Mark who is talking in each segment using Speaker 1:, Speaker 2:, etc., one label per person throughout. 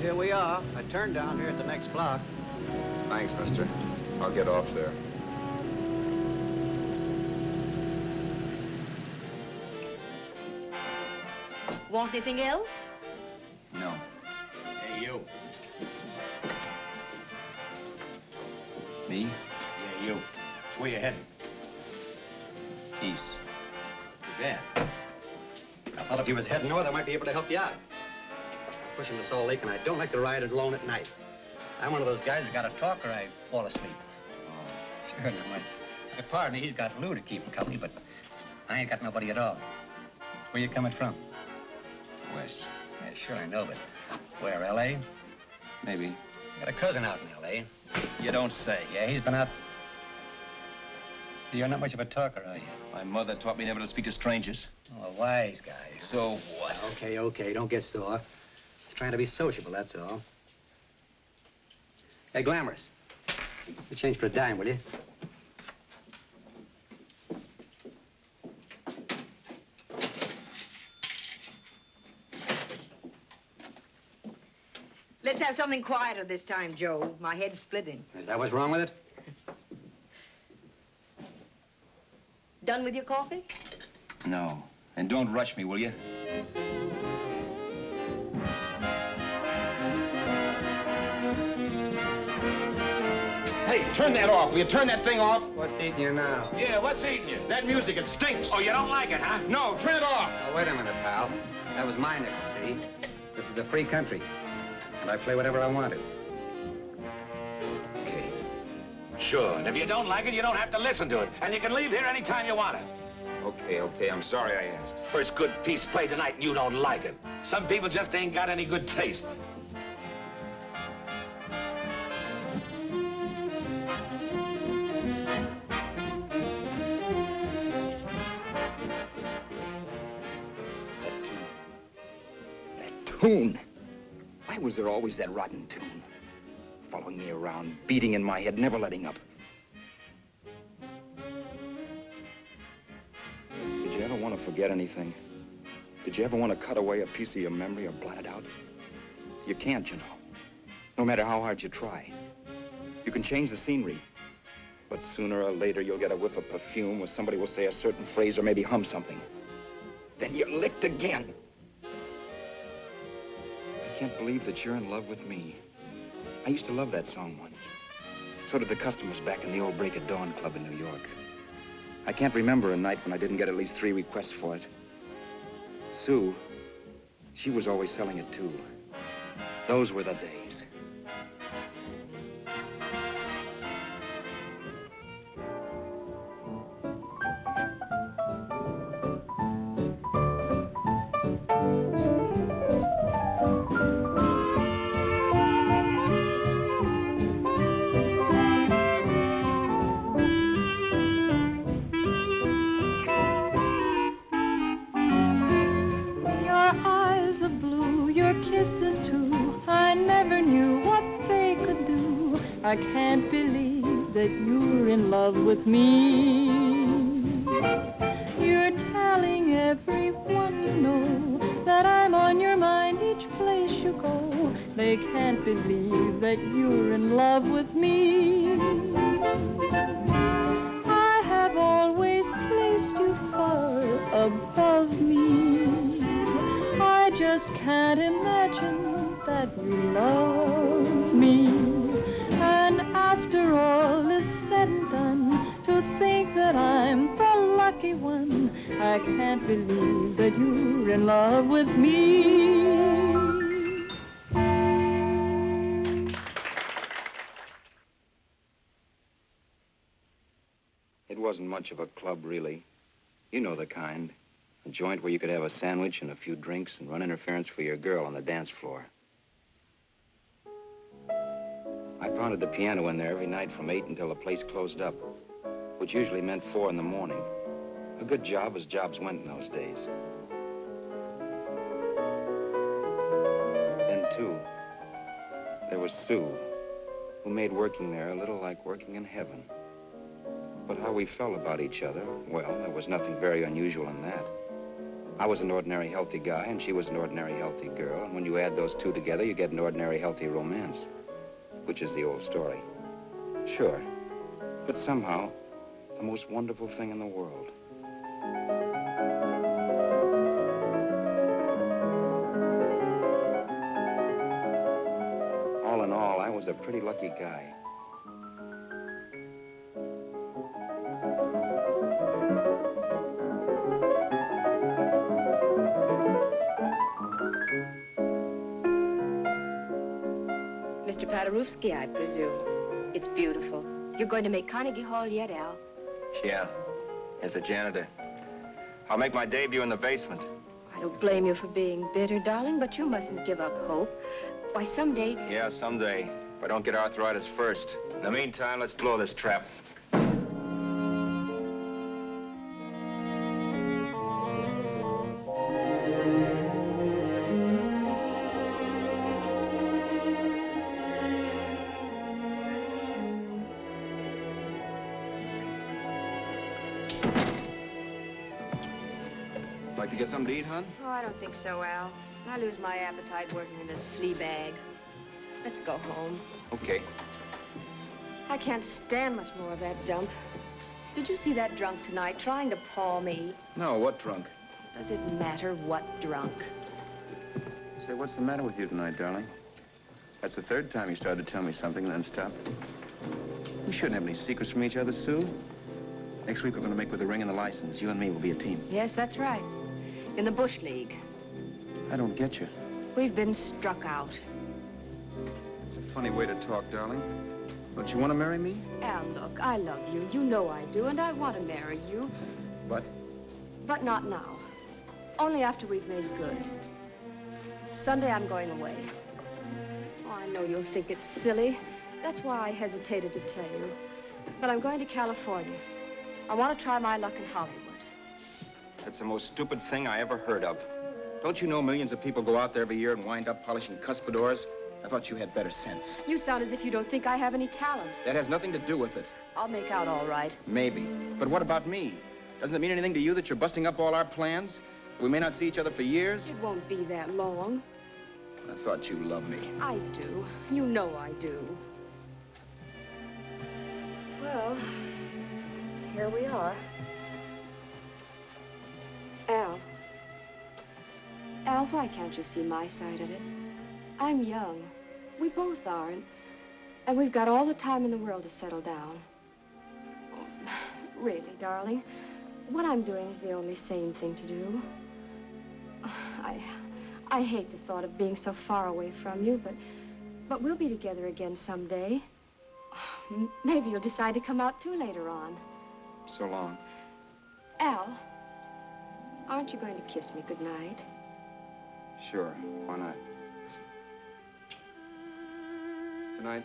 Speaker 1: here we are. I turned down here at the next block.
Speaker 2: Thanks, mister. I'll get off there.
Speaker 3: Want anything else?
Speaker 2: No.
Speaker 4: Hey, you.
Speaker 2: Me?
Speaker 4: Yeah, you. Which way you heading?
Speaker 2: East.
Speaker 4: Too bad. I thought if you was heading north, I might be able to help you out. I'm pushing the Salt Lake, and I don't like to ride it alone at night. I'm one of those guys that got to talk or I fall asleep. Oh. Sure, now, my partner, he's got Lou to keep him company, but I ain't got nobody at all. Where you coming from?
Speaker 2: West.
Speaker 4: Yeah, sure, I know, but where, L.A.?
Speaker 2: Maybe.
Speaker 4: Got a cousin out in L.A.
Speaker 2: You don't say.
Speaker 4: Yeah, he's been out. You're not much of a talker, are you?
Speaker 2: My mother taught me never to speak to strangers.
Speaker 4: Oh, a wise guy.
Speaker 2: So what?
Speaker 4: Okay, don't get sore. Just trying to be sociable, that's all. Hey, Glamorous. You change for a dime, will you?
Speaker 3: Let's have something quieter this time, Joe. My head's splitting.
Speaker 4: Is that what's wrong with it?
Speaker 3: Done with your coffee?
Speaker 2: No. And don't rush me, will you? Hey, turn that off. Will you turn that thing off?
Speaker 4: What's eating you now?
Speaker 2: Yeah, what's eating you? That music, it stinks. Oh, you don't like it, huh? No, turn it off.
Speaker 4: Oh, wait a minute, pal. That was my nickel, see? This is a free country, and I play whatever I want to.
Speaker 2: Okay.
Speaker 5: Sure, and if you don't like it, you don't have to listen to it. And you can leave here anytime you want it.
Speaker 2: Okay, I'm sorry I asked.
Speaker 5: First good piece played tonight and you don't like it. Some people just ain't got any good taste.
Speaker 2: That tune. Why was there always that rotten tune? Following me around, beating in my head, never letting up. Did you ever want to forget anything? Did you ever want to cut away a piece of your memory or blot it out? You can't, you know. No matter how hard you try. You can change the scenery, but sooner or later you'll get a whiff of perfume or somebody will say a certain phrase or maybe hum something. Then you're licked again. I can't believe that you're in love with me. I used to love that song once. So did the customers back in the old Break of Dawn Club in New York. I can't remember a night when I didn't get at least 3 requests for it. Sue, she was always selling it too. Those were the days.
Speaker 6: I can't believe that you're in love with me. You're telling everyone you know that I'm on your mind each place you go. They can't believe that you're in love with me. I have always placed you far above me. I just can't imagine that you love me. And after all is said and done, to think that I'm the lucky one, I can't believe that you're in love with me.
Speaker 2: It wasn't much of a club, really. You know the kind. A joint where you could have a sandwich and a few drinks and run interference for your girl on the dance floor. I pounded the piano in there every night from 8 until the place closed up, which usually meant 4 in the morning. A good job as jobs went in those days. Then, too, there was Sue, who made working there a little like working in heaven. But how we felt about each other, well, there was nothing very unusual in that. I was an ordinary healthy guy, and she was an ordinary healthy girl. And when you add those two together, you get an ordinary healthy romance, which is the old story. Sure. But somehow, the most wonderful thing in the world. All in all, I was a pretty lucky guy.
Speaker 3: Mr. Paderewski, I presume. It's beautiful. You're going to make Carnegie Hall yet, Al?
Speaker 2: Yeah, as a janitor. I'll make my debut in the basement.
Speaker 3: I don't blame you for being bitter, darling, but you mustn't give up hope. Why, someday...
Speaker 2: Yeah, someday. If I don't get arthritis first. In the meantime, let's blow this trap. Like to get something to eat, hon?
Speaker 3: Oh, I don't think so, Al. I lose my appetite working in this flea bag. Let's go home.
Speaker 2: Okay.
Speaker 3: I can't stand much more of that dump. Did you see that drunk tonight trying to paw me?
Speaker 2: No, what drunk?
Speaker 3: Does it matter what drunk?
Speaker 2: Say, what's the matter with you tonight, darling? That's the third time you started to tell me something and then stopped. We shouldn't have any secrets from each other, Sue. Next week, we're going to make with the ring and the license. You and me will be a team.
Speaker 3: Yes, that's right. In the Bush League.
Speaker 2: I don't get you.
Speaker 3: We've been struck out.
Speaker 2: It's a funny way to talk, darling. Don't you want to marry me?
Speaker 3: Al, look, I love you. You know I do, and I want to marry you.
Speaker 2: But?
Speaker 3: But not now. Only after we've made good. Sunday, I'm going away. Oh, I know you'll think it's silly. That's why I hesitated to tell you. But I'm going to California. I want to try my luck in Hollywood.
Speaker 2: That's the most stupid thing I ever heard of. Don't you know millions of people go out there every year and wind up polishing cuspidors? I thought you had better sense.
Speaker 3: You sound as if you don't think I have any talent.
Speaker 2: That has nothing to do with it.
Speaker 3: I'll make out all right.
Speaker 2: Maybe. But what about me? Doesn't it mean anything to you that you're busting up all our plans? We may not see each other for years?
Speaker 3: It won't be that long.
Speaker 2: I thought you loved me.
Speaker 3: I do. You know I do. Well, here we are. Al. Al, why can't you see my side of it? I'm young. We both are, and we've got all the time in the world to settle down. Really, darling, what I'm doing is the only sane thing to do. I hate the thought of being so far away from you, but we'll be together again someday. Maybe you'll decide to come out too later on.
Speaker 2: So long.
Speaker 3: Al, aren't you going to kiss me goodnight?
Speaker 2: Sure, why not? Good night.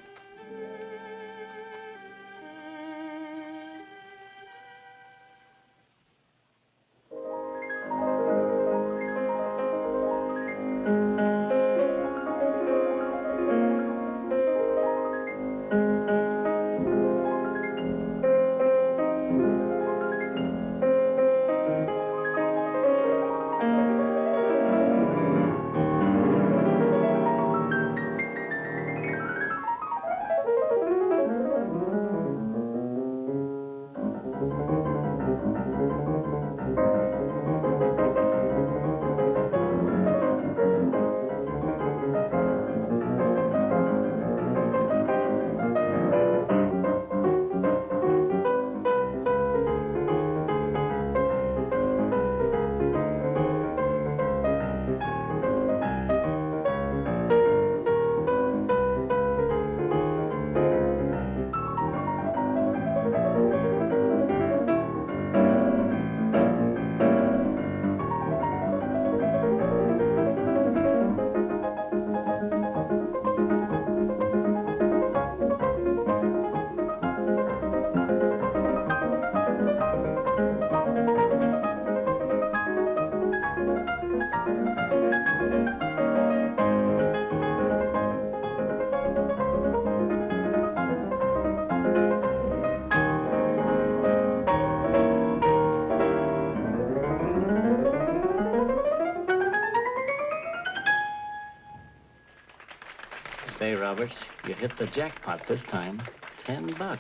Speaker 7: Roberts. You hit the jackpot this time. $10.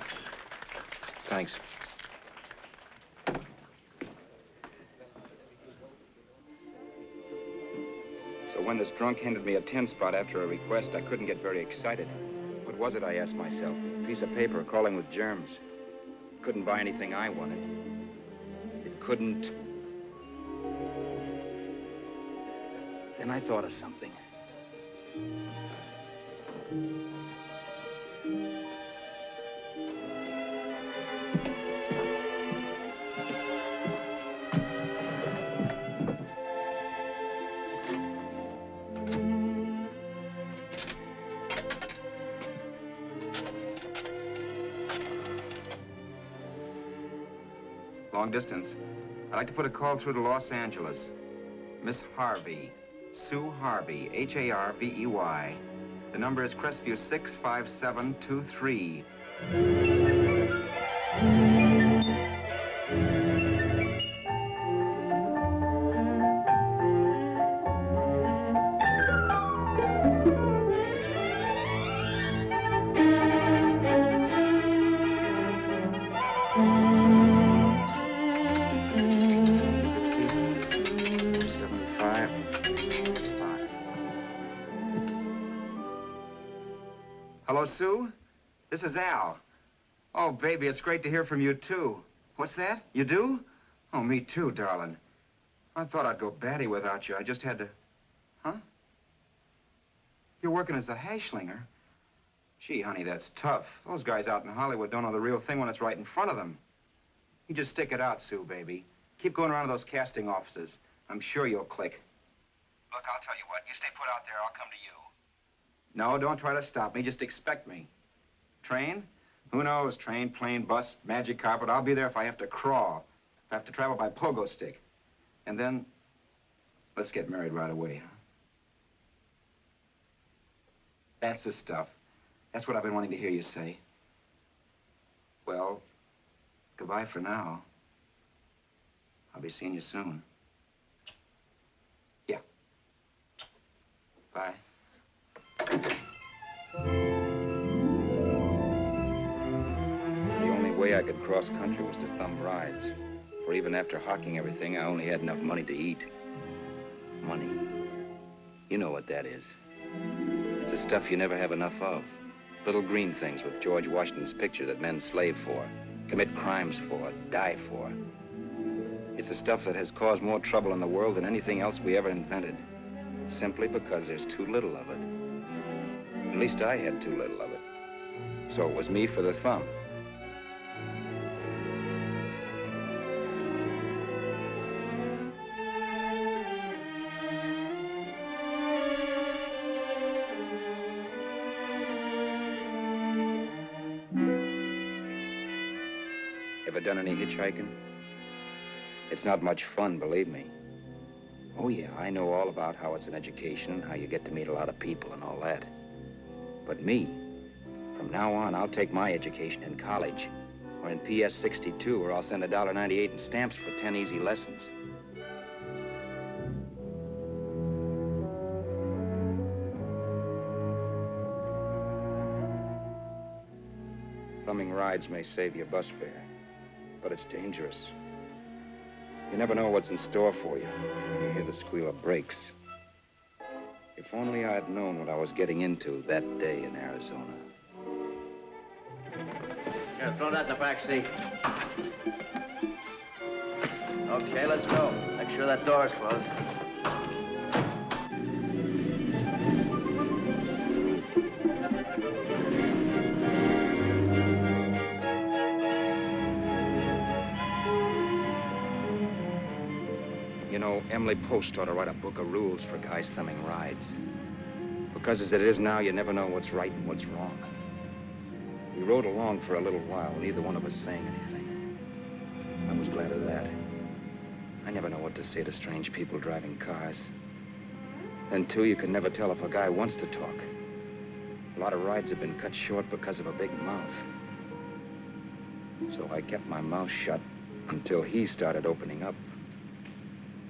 Speaker 2: Thanks. So when this drunk handed me a 10 spot after a request, I couldn't get very excited. What was it, I asked myself? A piece of paper crawling with germs. Couldn't buy anything I wanted. It couldn't... Then I thought of something. Long distance. I'd like to put a call through to Los Angeles. Miss Harvey. Sue Harvey, Harvey. The number is Crestview 65723. Hello, Sue? This is Al. Oh, baby, it's great to hear from you, too. What's that? You do? Oh, me too, darling. I thought I'd go batty without you. I just had to... Huh? You're working as a hashlinger? Gee, honey, that's tough. Those guys out in Hollywood don't know the real thing when it's right in front of them. You just stick it out, Sue, baby. Keep going around to those casting offices. I'm sure you'll click. Look, I'll tell you what. You stay put out there, I'll come to you. No, don't try to stop me. Just expect me. Train? Who knows? Train, plane, bus, magic carpet. I'll be there if I have to crawl. If I have to travel by pogo stick. And then, let's get married right away, huh? That's the stuff. That's what I've been wanting to hear you say. Well, goodbye for now. I'll be seeing you soon. Yeah. Bye. The only way I could cross country was to thumb rides. For even after hawking everything, I only had enough money to eat. Money. You know what that is. It's the stuff you never have enough of. Little green things with George Washington's picture that men slave for, commit crimes for, die for. It's the stuff that has caused more trouble in the world than anything else we ever invented. Simply because there's too little of it. At least I had too little of it. So it was me for the thumb. Ever done any hitchhiking? It's not much fun, believe me. Oh, yeah, I know all about how it's an education and how you get to meet a lot of people and all that. But me, from now on, I'll take my education in college or in PS 62, or I'll send $1.98 in stamps for 10 easy lessons. Thumbing rides may save your bus fare, but it's dangerous. You never know what's in store for you when you hear the squeal of brakes. If only I had known what I was getting into that day in Arizona.
Speaker 4: Here, throw that in the back seat. Okay, let's go. Make sure that door is closed.
Speaker 2: You know, Emily Post ought to write a book of rules for guys thumbing rides. Because as it is now, you never know what's right and what's wrong. We rode along for a little while, neither one of us saying anything. I was glad of that. I never know what to say to strange people driving cars. Then, too, you can never tell if a guy wants to talk. A lot of rides have been cut short because of a big mouth. So I kept my mouth shut until he started opening up.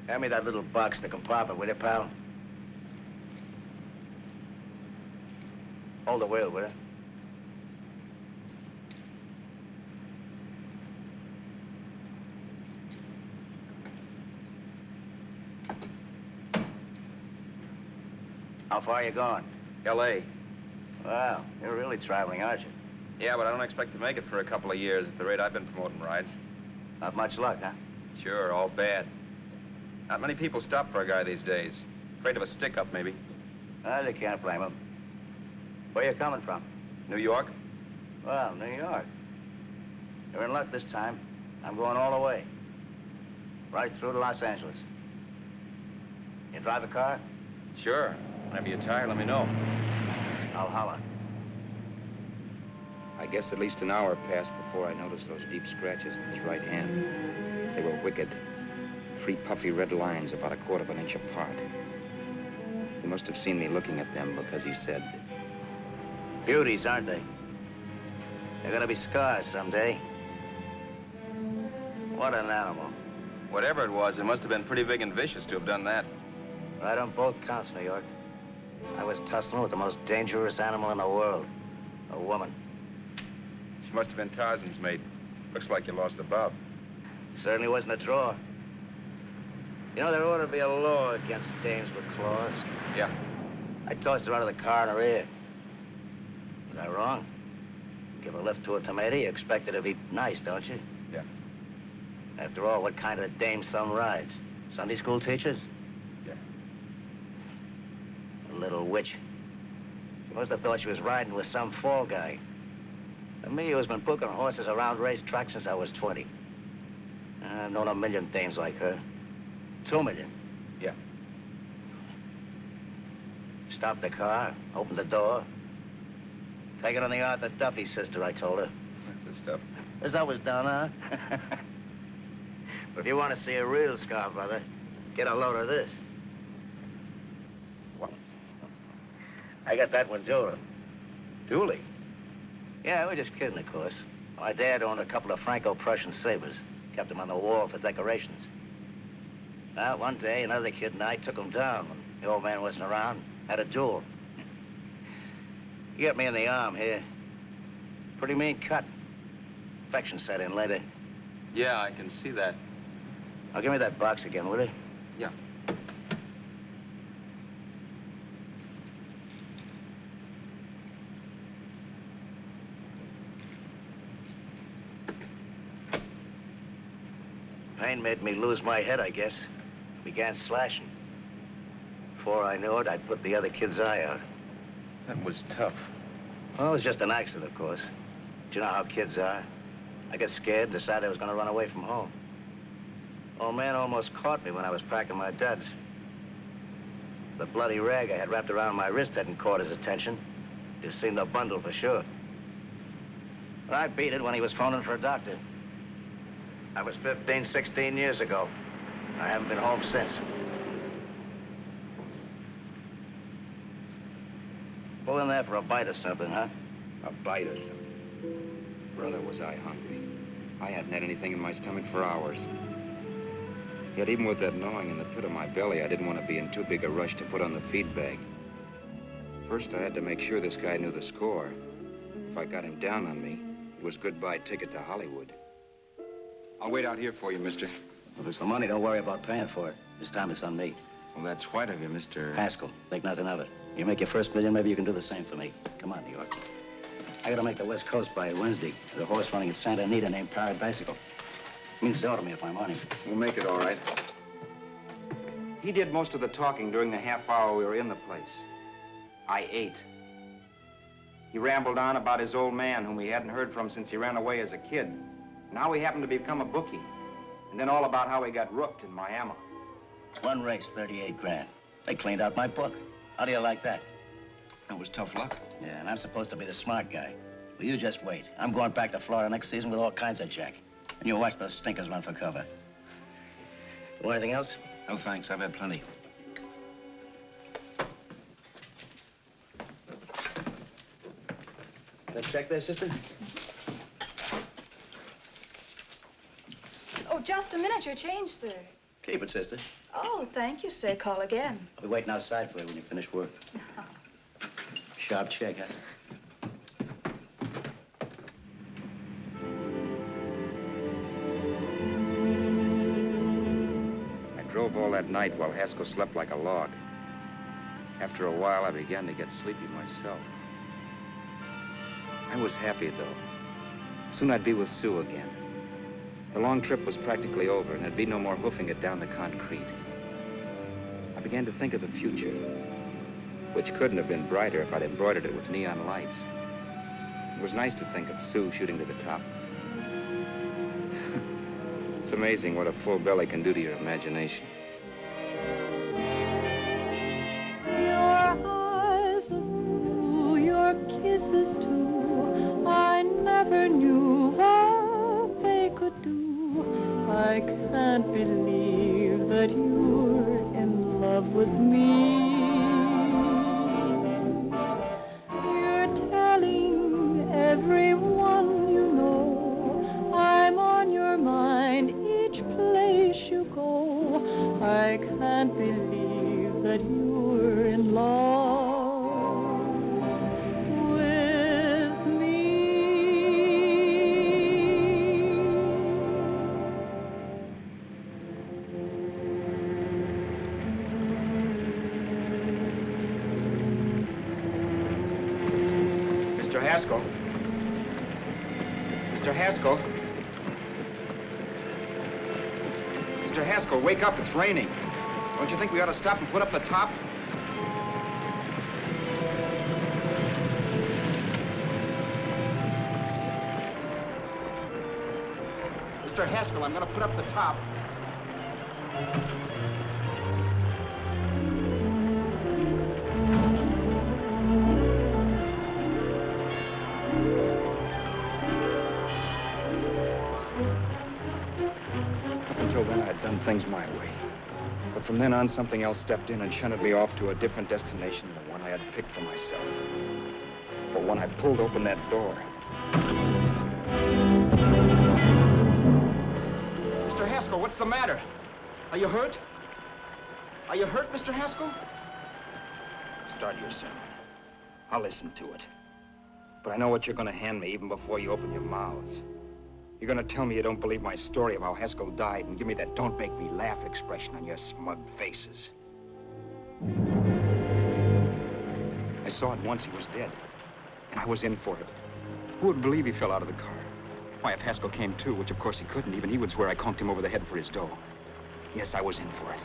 Speaker 4: Hand me that little box in the compartment, will you, pal? Hold the wheel, will you? How far are you going?
Speaker 8: L.A.
Speaker 4: Well, you're really traveling, aren't you?
Speaker 8: Yeah, but I don't expect to make it for a couple of years at the rate I've been promoting rides.
Speaker 4: Not much luck, huh?
Speaker 8: Sure, all bad. Not many people stop for a guy these days. Afraid of a stick-up, maybe.
Speaker 4: Well, you can't blame them. Where you coming from?
Speaker 8: New York?
Speaker 4: Well, New York. You're in luck this time. I'm going all the way. Right through to Los Angeles. You drive a car?
Speaker 8: Sure. Whenever you're tired, let me know.
Speaker 4: I'll holler.
Speaker 2: I guess at least an hour passed before I noticed those deep scratches in his right hand. They were wicked. 3 puffy red lines about 1/4 of an inch apart. He must have seen me looking at them because he said,
Speaker 4: Beauties, aren't they? They're gonna be scars someday. What an animal.
Speaker 8: Whatever it was, it must have been pretty big and vicious to have done that.
Speaker 4: Right on both counts, New York. I was tussling with the most dangerous animal in the world. A woman.
Speaker 8: She must have been Tarzan's mate. Looks like you lost the bob.
Speaker 4: It certainly wasn't a draw. You know, there ought to be a law against dames with claws.
Speaker 8: Yeah.
Speaker 4: I tossed her out of the car in her ear. Was I wrong? Give a lift to a tomato, you expect her to be nice, don't you?
Speaker 8: Yeah.
Speaker 4: After all, what kind of dame son rides? Sunday school teachers?
Speaker 8: Yeah.
Speaker 4: A little witch. She must have thought she was riding with some fall guy. And me, who's been booking horses around racetracks since I was 20. I've known a million dames like her. 2 million.
Speaker 8: Yeah.
Speaker 4: Stopped the car, opened the door. Take it on the Arthur Duffy sister, I told her.
Speaker 8: That's the stuff.
Speaker 4: As I was done, huh? But if you want to see a real scar, brother, get a load of this.
Speaker 8: What?
Speaker 4: I got that one, Julie.
Speaker 8: Dooley?
Speaker 4: Yeah, we're just kidding, of course. My dad owned a couple of Franco-Prussian sabers. Kept them on the wall for decorations. Well, one day, another kid and I took them down when the old man wasn't around. Had a duel. He got me in the arm here. Pretty mean cut. Infection set in later.
Speaker 8: Yeah, I can see that.
Speaker 4: Now, give me that box again, will you?
Speaker 8: Yeah.
Speaker 4: Pain made me lose my head, I guess. Began slashing. Before I knew it, I'd put the other kid's eye out.
Speaker 8: That was tough.
Speaker 4: Well, it was just an accident, of course. But you know how kids are. I got scared, decided I was going to run away from home. Old man almost caught me when I was packing my duds. The bloody rag I had wrapped around my wrist hadn't caught his attention. You've seen the bundle for sure. But I beat it when he was phoning for a doctor. That was 15, 16 years ago. I haven't been home since. Pull in there for a bite or something, huh?
Speaker 2: a bite or something. Brother, was I hungry. I hadn't had anything in my stomach for hours. Yet even with that gnawing in the pit of my belly, I didn't want to be in too big a rush to put on the feed bag. First, I had to make sure this guy knew the score. If I got him down on me, it was goodbye ticket to Hollywood. I'll wait out here for you, mister.
Speaker 4: Well, if it's the money, don't worry about paying for it. This time it's on me.
Speaker 2: Well, that's white of you, Mr.
Speaker 4: Haskell, think nothing of it. You make your first million, maybe you can do the same for me. Come on, New York. I gotta make the West Coast by Wednesday. There's a horse running at Santa Anita named Paradicycle. Means so to me if I'm on him.
Speaker 2: We'll make it all right. He did most of the talking during the half hour we were in the place. I ate. He rambled on about his old man, whom he hadn't heard from since he ran away as a kid. Now he happened to become a bookie. And then all about how he got rooked in Miami.
Speaker 4: One race, 38 grand. They cleaned out my book. How do you like that?
Speaker 2: That was tough luck.
Speaker 4: Yeah, and I'm supposed to be the smart guy. Well, you just wait. I'm going back to Florida next season with all kinds of jack. And you'll watch those stinkers run for cover. Want anything else?
Speaker 2: No, thanks. I've had plenty.
Speaker 4: Let's check there, sister.
Speaker 9: Oh, just a minute. Your change, sir.
Speaker 4: Keep it, sister.
Speaker 9: Oh, thank you, sir. Call again.
Speaker 4: I'll be waiting outside for you when you finish work. Sharp check, huh?
Speaker 2: drove all that night while Haskell slept like a log. After a while, I began to get sleepy myself. I was happy, though. Soon I'd be with Sue again. The long trip was practically over, and there'd be no more hoofing it down the concrete. I began to think of the future, which couldn't have been brighter if I'd embroidered it with neon lights. It was nice to think of Sue shooting to the top. It's amazing what a full belly can do to your imagination.
Speaker 6: Your eyes of blue, your kisses too, I never knew what they could do. I can't believe that you're in love with me. You're telling everyone you know I'm on your mind each place you go. I can't believe that you're in love with me.
Speaker 2: Mr. Haskell? Mr. Haskell? Mr. Haskell, wake up, it's raining. Don't you think we ought to stop and put up the top? Mr. Haskell, I'm gonna put up the top. Until then, I'd done things my way. But from then on, something else stepped in and shunted me off to a different destination than the one I had picked for myself. For when I pulled open that door... Mr. Haskell, what's the matter? Are you hurt? Are you hurt, Mr. Haskell? Start your sermon. I'll listen to it. But I know what you're gonna hand me even before you open your mouths. You're gonna tell me you don't believe my story of how Haskell died and give me that don't make me laugh expression on your smug faces. I saw it once he was dead, and I was in for it. Who would believe he fell out of the car? Why, if Haskell came too, which of course he couldn't, even he would swear I conked him over the head for his dough. Yes, I was in for it.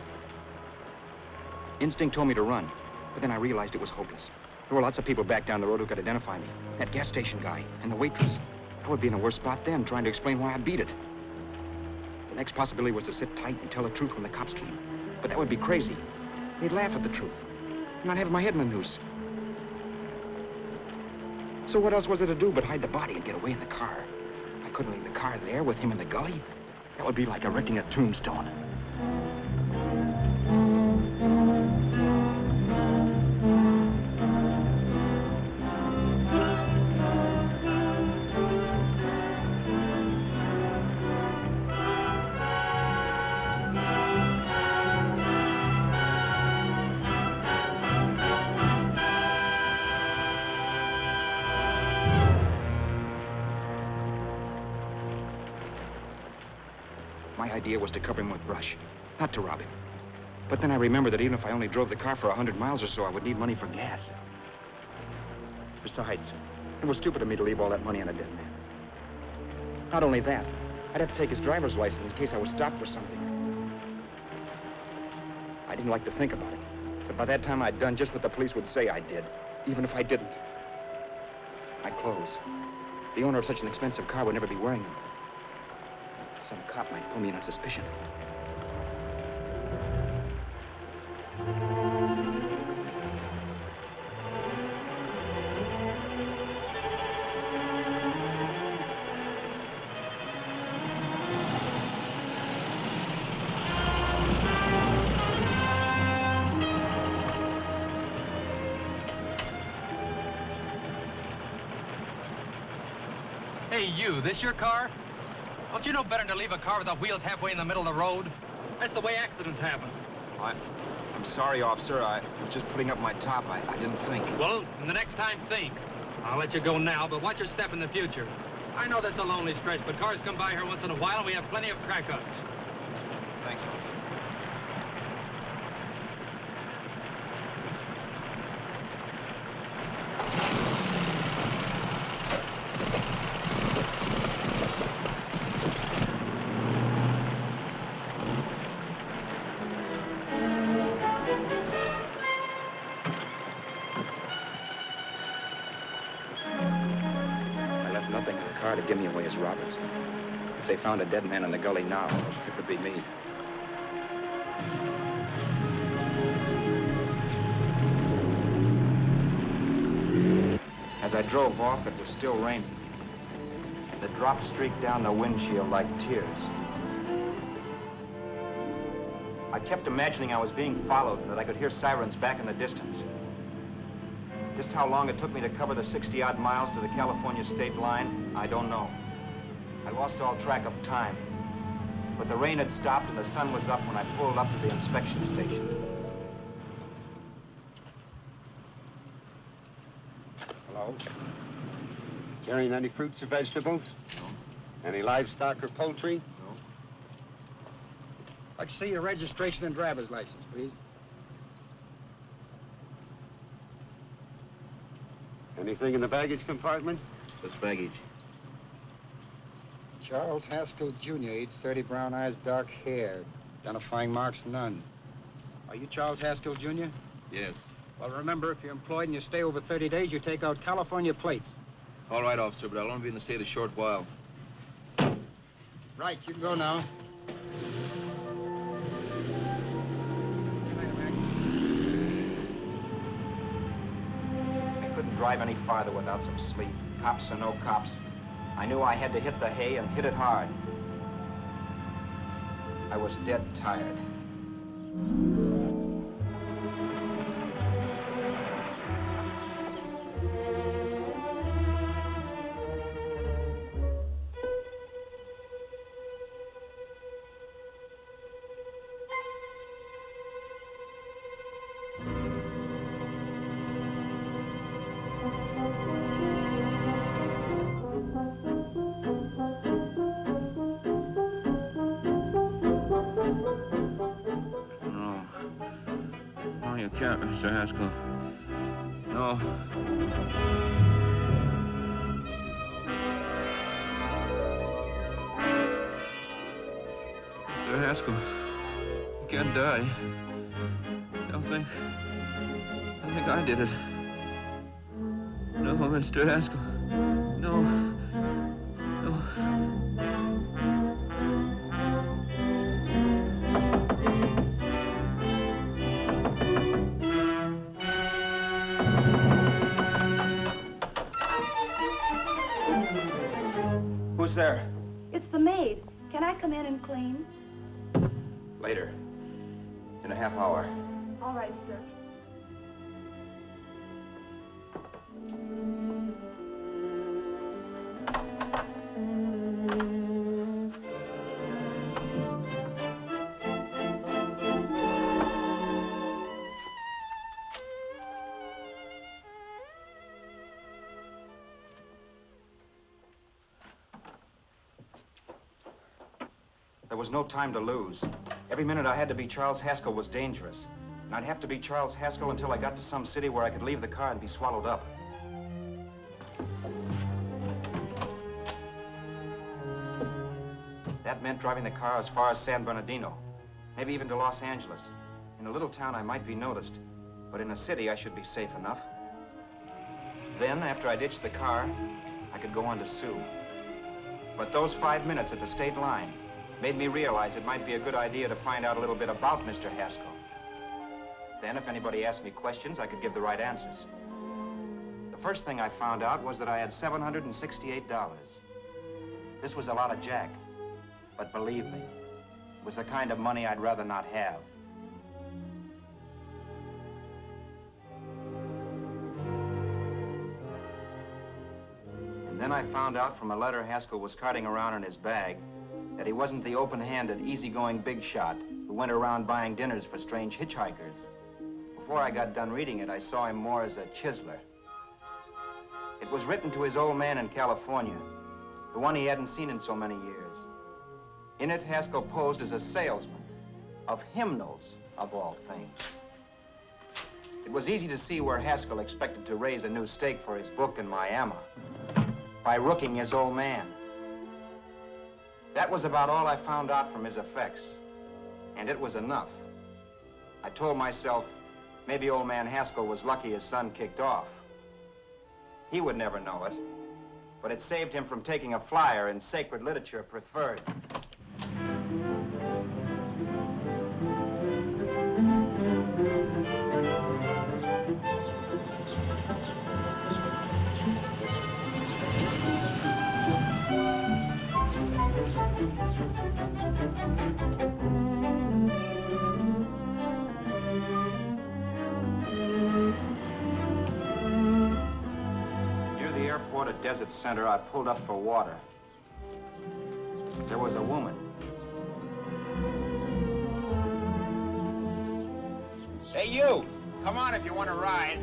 Speaker 2: Instinct told me to run, but then I realized it was hopeless. There were lots of people back down the road who could identify me. That gas station guy and the waitress. I would be in a worse spot then, trying to explain why I beat it. The next possibility was to sit tight and tell the truth when the cops came. But that would be crazy. They'd laugh at the truth. And I'd have my head in a noose. So what else was there to do but hide the body and get away in the car? I couldn't leave the car there with him in the gully. That would be like erecting a tombstone. My idea was to cover him with brush, not to rob him. But then I remembered that even if I only drove the car for 100 miles or so, I would need money for gas. Besides, it was stupid of me to leave all that money on a dead man. Not only that, I'd have to take his driver's license in case I was stopped for something. I didn't like to think about it, but by that time I'd done just what the police would say I did, even if I didn't. My clothes. The owner of such an expensive car would never be wearing them. Some cop might pull me in on suspicion.
Speaker 10: Hey, you, this your car? Don't you know better than to leave a car with the wheels halfway in the middle of the road? That's the way accidents happen.
Speaker 2: I'm sorry, officer. I was just putting up my top. I didn't think.
Speaker 10: Well, the next time, think. I'll let you go now, but watch your step in the future. I know that's a lonely stretch, but cars come by here once in a while, and we have plenty of crack-ups.
Speaker 2: Thanks, officer. to give me away as Roberts. If they found a dead man in the gully now, it would be me. As I drove off, it was still raining. The drops streaked down the windshield like tears. I kept imagining I was being followed and that I could hear sirens back in the distance. Just how long it took me to cover the 60-odd miles to the California state line, I don't know. I lost all track of time. But the rain had stopped and the sun was up when I pulled up to the inspection station.
Speaker 11: Hello? Carrying any fruits or vegetables? No. Any livestock or poultry? No. I'd like to see your registration and driver's license, please. Anything in the baggage compartment?
Speaker 2: What's baggage?
Speaker 11: Charles Haskell, Jr., age 30, brown eyes, dark hair. Identifying marks, none. Are you Charles Haskell, Jr.?
Speaker 8: Yes.
Speaker 11: Well, remember, if you're employed and you stay over 30 days, you take out California plates.
Speaker 8: All right, officer, but I'll only be in the state a short while.
Speaker 11: Right, you can go now.
Speaker 2: I couldn't drive any farther without some sleep. Cops or no cops, I knew I had to hit the hay and hit it hard. I was dead tired.
Speaker 8: You can't, Mr. Haskell. No. Mr. Haskell, you can't die. I think I did it. No, Mr. Haskell. No. No. Who's there?
Speaker 9: It's the maid. Can I come in and clean?
Speaker 2: Later. In a half hour.
Speaker 9: All right, sir.
Speaker 2: There was no time to lose. Every minute I had to be Charles Haskell was dangerous. And I'd have to be Charles Haskell until I got to some city where I could leave the car and be swallowed up. That meant driving the car as far as San Bernardino, maybe even to Los Angeles. In a little town, I might be noticed, but in a city, I should be safe enough. Then, after I ditched the car, I could go on to Sue. But those 5 minutes at the state line made me realize it might be a good idea to find out a little bit about Mr. Haskell. Then, if anybody asked me questions, I could give the right answers. The first thing I found out was that I had $768. This was a lot of jack, but believe me, it was the kind of money I'd rather not have. And then I found out from a letter Haskell was carting around in his bag that he wasn't the open-handed, easygoing big shot who went around buying dinners for strange hitchhikers. Before I got done reading it, I saw him more as a chiseler. It was written to his old man in California, the one he hadn't seen in so many years. In it, Haskell posed as a salesman of hymnals, of all things. It was easy to see where Haskell expected to raise a new stake for his book in Miami by rooking his old man. That was about all I found out from his effects, and it was enough. I told myself, maybe old man Haskell was lucky his son kicked off. He would never know it, but it saved him from taking a flyer in sacred literature preferred. At Desert Center, I pulled up for water. There was a woman.
Speaker 5: Hey, you! Come on if you want to ride.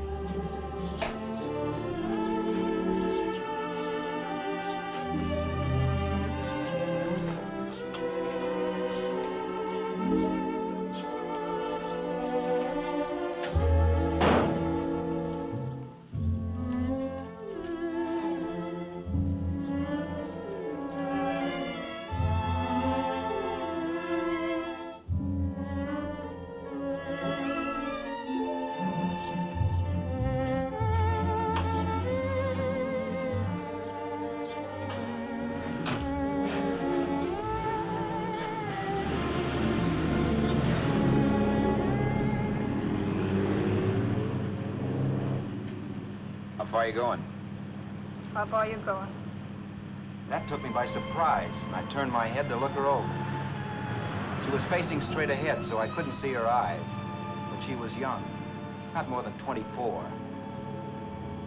Speaker 2: How far are you going?
Speaker 9: How far are you going?
Speaker 2: That took me by surprise, and I turned my head to look her over. She was facing straight ahead, so I couldn't see her eyes. But she was young, not more than 24.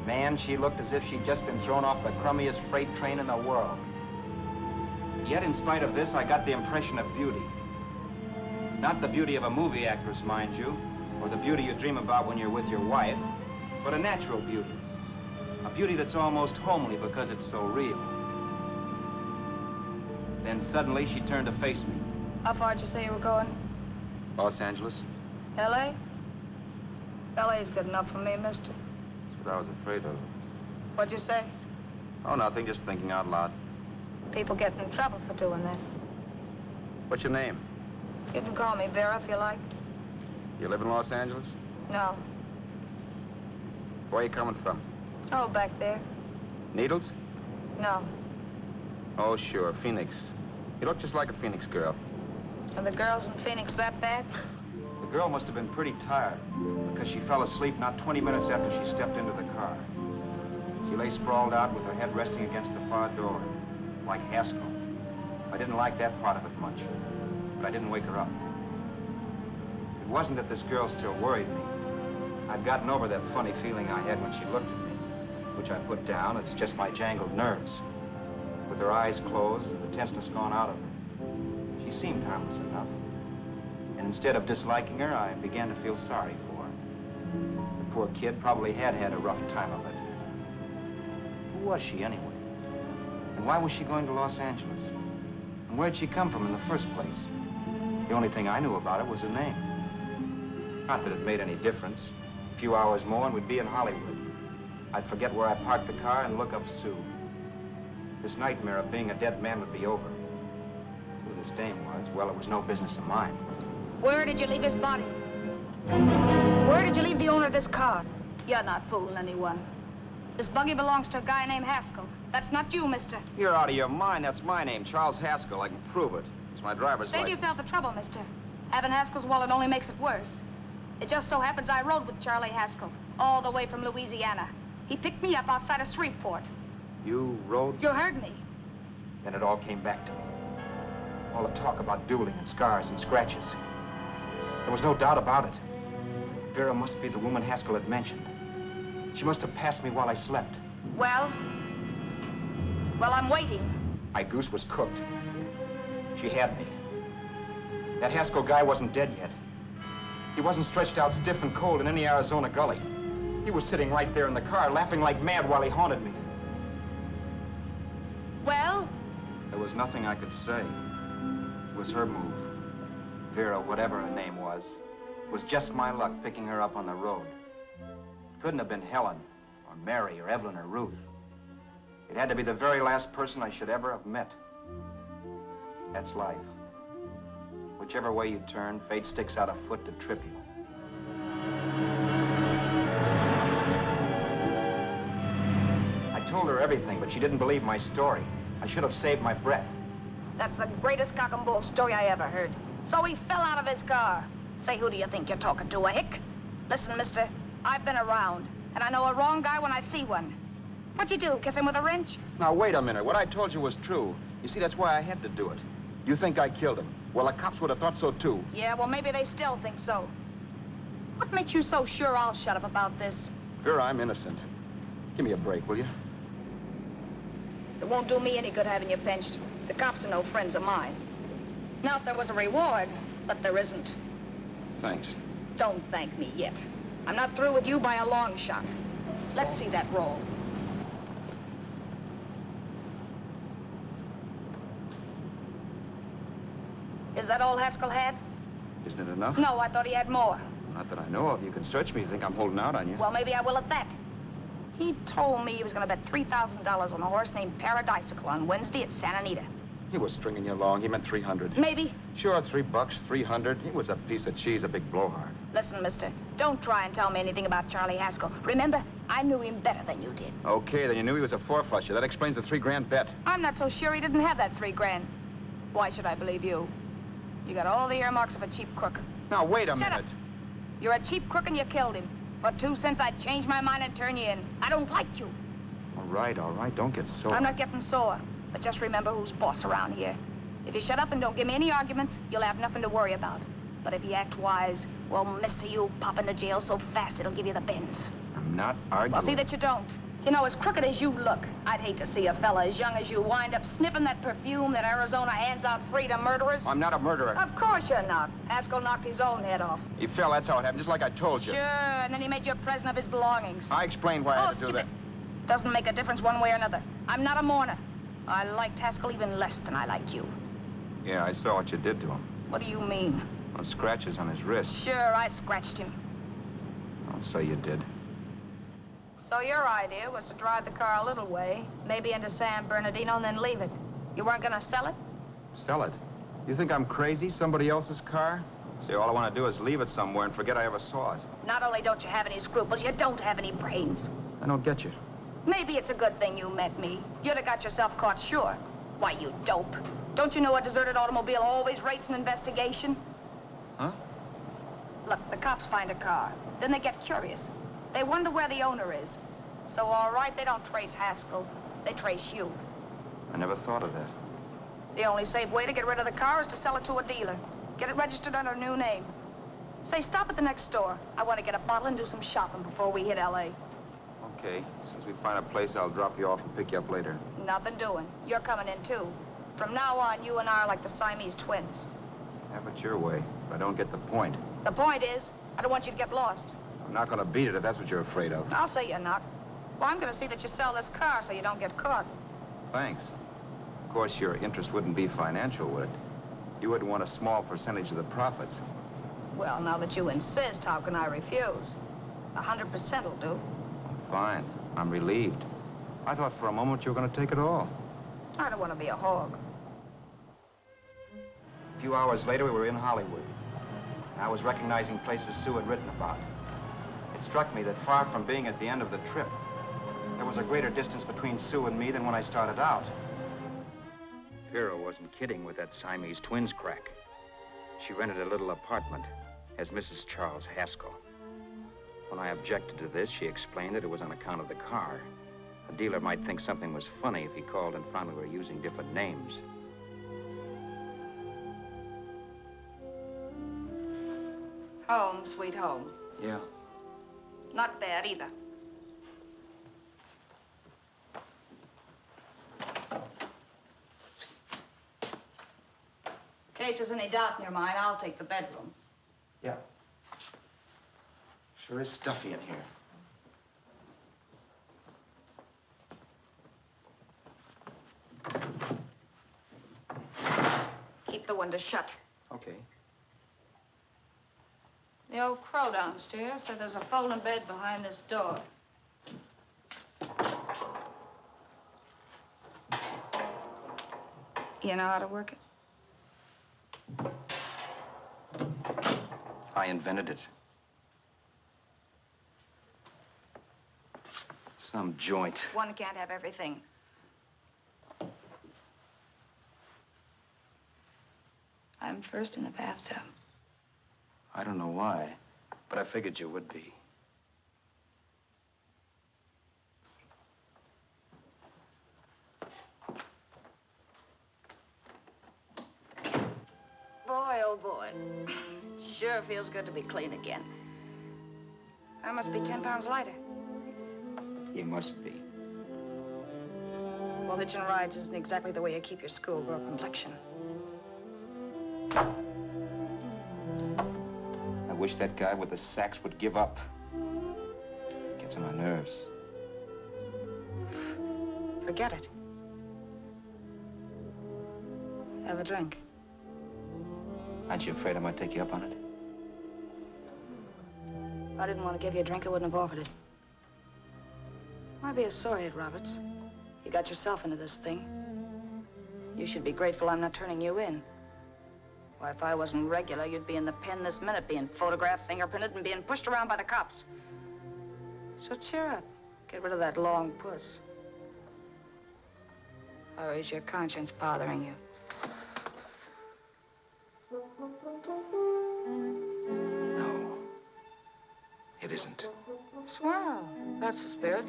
Speaker 2: Man, she looked as if she'd just been thrown off the crummiest freight train in the world. Yet, in spite of this, I got the impression of beauty. Not the beauty of a movie actress, mind you, or the beauty you dream about when you're with your wife, but a natural beauty. A beauty that's almost homely because it's so real. Then suddenly she turned to face me.
Speaker 9: How far did you say you were going?
Speaker 2: Los Angeles?
Speaker 9: L.A.? L.A.'s good enough for me, mister.
Speaker 2: That's what I was afraid of.
Speaker 9: What'd you say?
Speaker 2: Oh, nothing, just thinking out loud.
Speaker 9: People get in trouble for doing that.
Speaker 2: What's your name?
Speaker 9: You can call me Vera if you like.
Speaker 2: You live in Los Angeles?
Speaker 9: No.
Speaker 2: Where are you coming from?
Speaker 9: Oh, back there.
Speaker 2: Needles?
Speaker 9: No.
Speaker 2: Oh, sure, Phoenix. You look just like a Phoenix girl.
Speaker 9: Are the girls in Phoenix that bad?
Speaker 2: The girl must have been pretty tired, because she fell asleep not 20 minutes after she stepped into the car. She lay sprawled out with her head resting against the far door, like Haskell. I didn't like that part of it much, but I didn't wake her up. It wasn't that this girl still worried me. I'd gotten over that funny feeling I had when she looked at me, which I put down as just my jangled nerves. With her eyes closed and the tenseness gone out of her, she seemed harmless enough. And instead of disliking her, I began to feel sorry for her. The poor kid probably had had a rough time of it. Who was she anyway? And why was she going to Los Angeles? And where'd she come from in the first place? The only thing I knew about her was her name. Not that it made any difference. A few hours more and we'd be in Hollywood. I'd forget where I parked the car and look up Sue. This nightmare of being a dead man would be over. Who this dame was, well, it was no business of mine.
Speaker 9: Where did you leave his body? Where did you leave the owner of this car? You're not fooling anyone. This buggy belongs to a guy named Haskell. That's not you, mister.
Speaker 2: You're out of your mind. That's my name, Charles Haskell. I can prove it. It's my driver's
Speaker 9: Save
Speaker 2: license.
Speaker 9: yourself the trouble, mister. Having Haskell's wallet only makes it worse. It just so happens I rode with Charlie Haskell all the way from Louisiana. He picked me up outside of Shreveport.
Speaker 2: You rode?
Speaker 9: You heard me.
Speaker 2: Then it all came back to me. All the talk about dueling and scars and scratches. There was no doubt about it. Vera must be the woman Haskell had mentioned. She must have passed me while I slept.
Speaker 9: Well, I'm waiting.
Speaker 2: My goose was cooked. She had me. That Haskell guy wasn't dead yet. He wasn't stretched out stiff and cold in any Arizona gully. He was sitting right there in the car, laughing like mad while he haunted me.
Speaker 9: Well?
Speaker 2: There was nothing I could say. It was her move. Vera, whatever her name was, it was just my luck picking her up on the road. It couldn't have been Helen, or Mary, or Evelyn, or Ruth. It had to be the very last person I should ever have met. That's life. Whichever way you turn, fate sticks out a foot to trip you. I told her everything, but she didn't believe my story. I should have saved my breath.
Speaker 9: That's the greatest cock and bull story I ever heard. So he fell out of his car. Say, who do you think you're talking to, a hick? Listen, mister, I've been around, and I know a wrong guy when I see one. What'd you do, kiss him with a wrench?
Speaker 2: Now, wait a minute. What I told you was true. You see, that's why I had to do it. You think I killed him. Well, the cops would have thought so, too.
Speaker 9: Yeah, well, maybe they still think so. What makes you so sure I'll shut up about this?
Speaker 2: Vera, I'm innocent. Give me a break, will you?
Speaker 9: It won't do me any good having you pinched. The cops are no friends of mine. Now, if there was a reward, but there isn't.
Speaker 2: Thanks.
Speaker 9: Don't thank me yet. I'm not through with you by a long shot. Let's see that roll. Is that all Haskell had?
Speaker 2: Isn't it enough?
Speaker 9: No, I thought he had more.
Speaker 2: Not that I know of. You can search me. You think I'm holding out on you?
Speaker 9: Well, maybe I will at that. He told me he was going to bet $3,000 on a horse named Paradisical on Wednesday at Santa Anita.
Speaker 2: He was stringing you along. He meant 300.
Speaker 9: Maybe.
Speaker 2: Sure, $3, 300. He was a piece of cheese, a big blowhard.
Speaker 9: Listen, mister, don't try and tell me anything about Charlie Haskell. Remember, I knew him better than you did.
Speaker 2: Okay, then you knew he was a four-flusher. That explains the $3,000 bet.
Speaker 9: I'm not so sure he didn't have that $3,000. Why should I believe you? You got all the earmarks of a cheap crook.
Speaker 2: Now, wait a
Speaker 9: Shut
Speaker 2: minute.
Speaker 9: up. You're a cheap crook and you killed him. For 2 cents, I'd change my mind and turn you in. I don't like you.
Speaker 2: All right. Don't get sore.
Speaker 9: I'm not getting sore. But just remember who's boss around here. If you shut up and don't give me any arguments, you'll have nothing to worry about. But if you act wise, well, mister, you'll pop into jail so fast it'll give you the bends.
Speaker 2: I'm not arguing.
Speaker 9: Well, see that you don't. You know, as crooked as you look, I'd hate to see a fella as young as you wind up sniffing that perfume that Arizona hands out free to murderers.
Speaker 2: I'm not a murderer.
Speaker 9: Of course you're not. Haskell knocked his own head off.
Speaker 2: He fell, that's how it happened, just like I told you.
Speaker 9: Sure, and then he made you a present of his belongings.
Speaker 2: I explained why I had to do
Speaker 9: skip
Speaker 2: that.
Speaker 9: it. Doesn't make a difference one way or another. I'm not a mourner. I liked Haskell even less than I liked you.
Speaker 2: Yeah, I saw what you did to him.
Speaker 9: What do you mean?
Speaker 2: Well, scratches on his wrist.
Speaker 9: Sure, I scratched him.
Speaker 2: I'll say you did.
Speaker 9: So your idea was to drive the car a little way, maybe into San Bernardino, and then leave it. You weren't gonna sell it?
Speaker 2: Sell it? You think I'm crazy? Somebody else's car? See, all I want to do is leave it somewhere and forget I ever saw it.
Speaker 9: Not only don't you have any scruples, you don't have any brains.
Speaker 2: I don't get you.
Speaker 9: Maybe it's a good thing you met me. You'd have got yourself caught, sure. Why, you dope. Don't you know a deserted automobile always rates an investigation?
Speaker 2: Huh?
Speaker 9: Look, the cops find a car. Then they get curious. They wonder where the owner is. So, all right, they don't trace Haskell. They trace you.
Speaker 2: I never thought of that.
Speaker 9: The only safe way to get rid of the car is to sell it to a dealer. Get it registered under a new name. Say, stop at the next store. I want to get a bottle and do some shopping before we hit L.A.
Speaker 2: Okay. As soon as we find a place, I'll drop you off and pick you up later.
Speaker 9: Nothing doing. You're coming in, too. From now on, you and I are like the Siamese twins.
Speaker 2: Have it your way, but I don't get the point.
Speaker 9: The point is, I don't want you to get lost.
Speaker 2: I'm not going to beat it if that's what you're afraid of.
Speaker 9: I'll say you're not. Well, I'm going to see that you sell this car so you don't get caught.
Speaker 2: Thanks. Of course, your interest wouldn't be financial, would it? You would want a small percentage of the profits.
Speaker 9: Well, now that you insist, how can I refuse? 100% will do.
Speaker 2: Fine. I'm relieved. I thought for a moment you were going to take it all.
Speaker 9: I don't want to be a hog.
Speaker 2: A few hours later, we were in Hollywood. I was recognizing places Sue had written about. It struck me that far from being at the end of the trip, there was a greater distance between Sue and me than when I started out. Vera wasn't kidding with that Siamese twins crack. She rented a little apartment as Mrs. Charles Haskell. When I objected to this, she explained that it was on account of the car. A dealer might think something was funny if he called and found we were using different names.
Speaker 9: Home, sweet home.
Speaker 2: Yeah.
Speaker 9: Not bad, either. In case there's any doubt in your mind, I'll take the bedroom.
Speaker 2: Yeah. Sure is stuffy in here.
Speaker 9: Keep the window shut.
Speaker 2: Okay.
Speaker 9: The old crow downstairs said there's a folding bed behind this door. You know how to work it?
Speaker 2: I invented it. Some joint.
Speaker 9: One can't have everything. I'm first in the bathtub.
Speaker 2: I don't know why, but I figured you would be.
Speaker 9: Boy, oh boy. It sure feels good to be clean again. I must be 10 pounds lighter.
Speaker 2: You must be.
Speaker 9: Well, hitching rides isn't exactly the way you keep your schoolgirl complexion.
Speaker 2: I wish that guy with the sax would give up. Gets on my nerves.
Speaker 9: Forget it. Have a drink.
Speaker 2: Aren't you afraid I might take you up on it?
Speaker 9: If I didn't want to give you a drink, I wouldn't have offered it. Why be a sorehead, Roberts? You got yourself into this thing. You should be grateful I'm not turning you in. Why, if I wasn't regular, you'd be in the pen this minute, being photographed, fingerprinted, and being pushed around by the cops. So cheer up. Get rid of that long puss. Or is your conscience bothering you?
Speaker 2: No. It isn't.
Speaker 9: Swell. That's the spirit.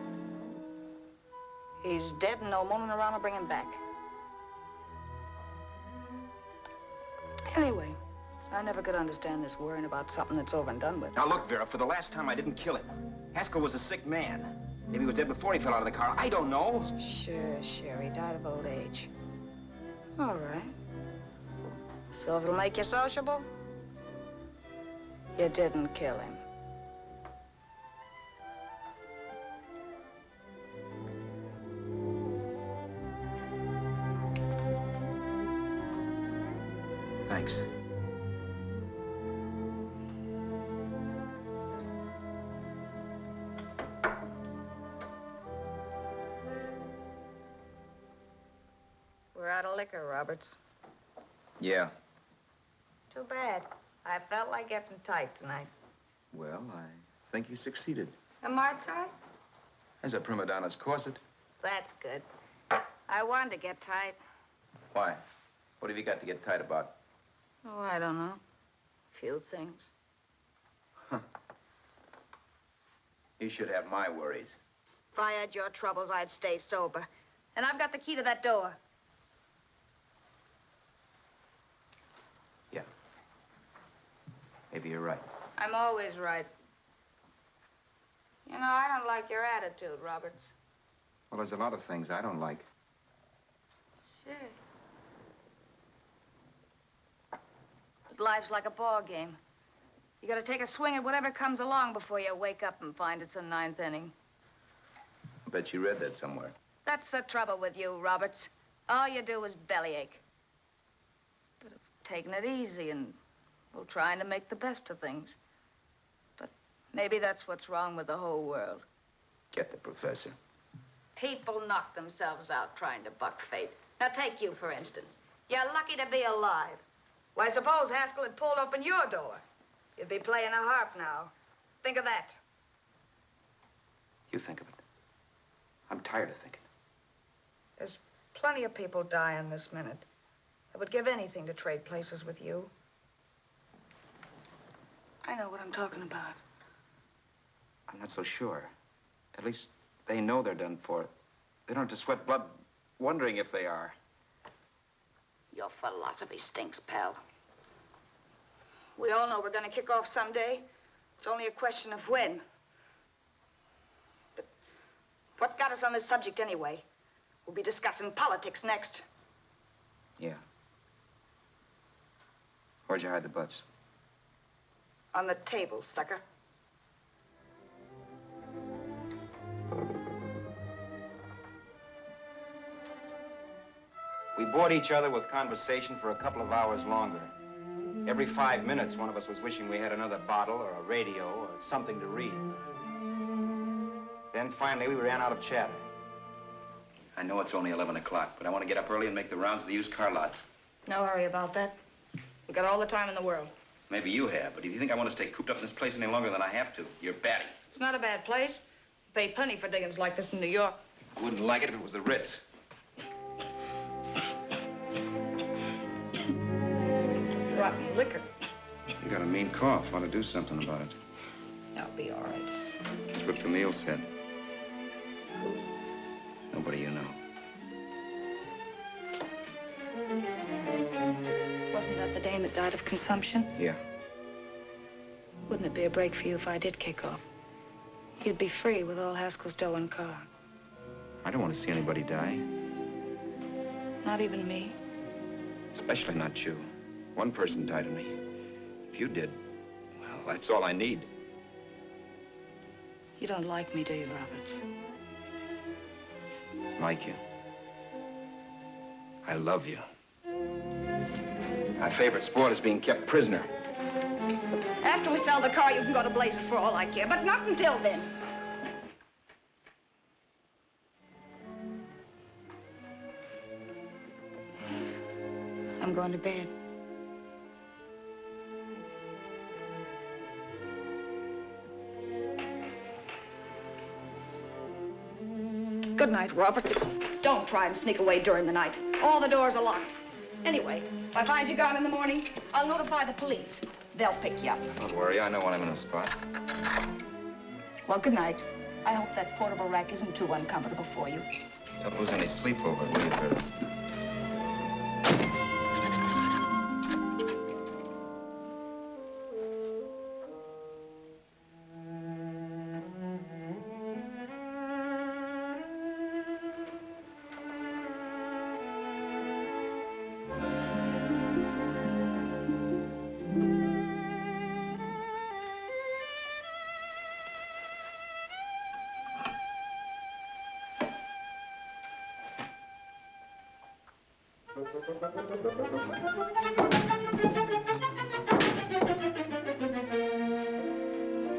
Speaker 9: He's dead and no moaning around will bring him back. Anyway, I never could understand this worrying about something that's over and done with.
Speaker 2: Now look, Vera, for the last time I didn't kill him. Haskell was a sick man. Maybe he was dead before he fell out of the car. I don't know.
Speaker 9: Sure. He died of old age. All right. So if it'll make you sociable, you didn't kill him.
Speaker 2: Thanks.
Speaker 9: We're out of liquor, Roberts.
Speaker 2: Yeah.
Speaker 9: Too bad. I felt like getting tight tonight.
Speaker 2: Well, I think you succeeded.
Speaker 9: Am I tight?
Speaker 2: As a prima donna's corset.
Speaker 9: That's good. I wanted to get tight.
Speaker 2: Why? What have you got to get tight about?
Speaker 9: Oh, I don't know. Few things.
Speaker 2: Huh. You should have my worries.
Speaker 9: If I had your troubles, I'd stay sober. And I've got the key to that door.
Speaker 2: Yeah. Maybe you're right.
Speaker 9: I'm always right. You know, I don't like your attitude, Roberts.
Speaker 2: Well, there's a lot of things I don't like.
Speaker 9: Sure. But life's like a ball game. You gotta take a swing at whatever comes along before you wake up and find it's a ninth inning.
Speaker 2: I bet you read that somewhere.
Speaker 9: That's the trouble with you, Roberts. All you do is bellyache. Instead of taking it easy and, well, trying to make the best of things. But maybe that's what's wrong with the whole world.
Speaker 2: Get the professor.
Speaker 9: People knock themselves out trying to buck fate. Now, take you, for instance. You're lucky to be alive. Why, suppose Haskell had pulled open your door. You'd be playing a harp now. Think of that.
Speaker 2: You think of it. I'm tired of thinking.
Speaker 9: There's plenty of people dying this minute. I would give anything to trade places with you. I know what I'm talking about.
Speaker 2: I'm not so sure. At least they know they're done for. They don't have to sweat blood wondering if they are.
Speaker 9: Your philosophy stinks, pal. We all know we're gonna kick off someday. It's only a question of when. But what's got us on this subject anyway? We'll be discussing politics next.
Speaker 2: Yeah. Where'd you hide the butts?
Speaker 9: On the table, sucker.
Speaker 2: We bored each other with conversation for a couple of hours longer. Every 5 minutes, one of us was wishing we had another bottle or a radio or something to read. Then finally, we ran out of chatter. I know it's only 11 o'clock, but I want to get up early and make the rounds of the used car lots.
Speaker 9: No hurry about that. We've got all the time in the world.
Speaker 2: Maybe you have, but if you think I want to stay cooped up in this place any longer than I have to, you're batty.
Speaker 9: It's not a bad place. Pay plenty for diggings like this in New York.
Speaker 2: I wouldn't like it if it was the Ritz.
Speaker 9: Rotten liquor.
Speaker 2: You got a mean cough. Want to do something about it.
Speaker 9: I'll be all right.
Speaker 2: That's what Camille said.
Speaker 9: Who?
Speaker 2: Nobody you know.
Speaker 9: Wasn't that the dame that died of consumption?
Speaker 2: Yeah.
Speaker 9: Wouldn't it be a break for you if I did kick off? You'd be free with all Haskell's dough and car.
Speaker 2: I don't want to see anybody die.
Speaker 9: Not even me.
Speaker 2: Especially not you. One person died of me. If you did, well, that's all I need.
Speaker 9: You don't like me, do you, Roberts?
Speaker 2: Like you. I love you. My favorite sport is being kept prisoner.
Speaker 9: After we sell the car, you can go to blazes for all I care, but not until then. I'm going to bed. Good night, Roberts. Don't try and sneak away during the night. All the doors are locked. Anyway, if I find you gone in the morning, I'll notify the police. They'll pick you up.
Speaker 2: Don't worry, I know when I'm in a spot.
Speaker 9: Well, good night. I hope that portable rack isn't too uncomfortable for you.
Speaker 2: Don't lose any sleep over it, will you, Vera?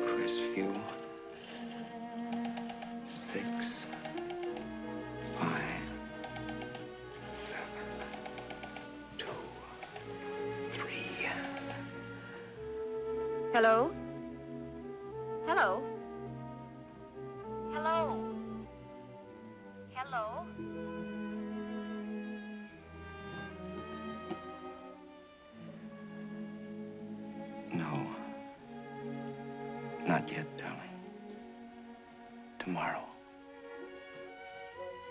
Speaker 2: Crestview. 6, 5, 7, 2, 3.
Speaker 9: Hello? Hello? Hello? Hello?
Speaker 2: No. Not yet, darling. Tomorrow.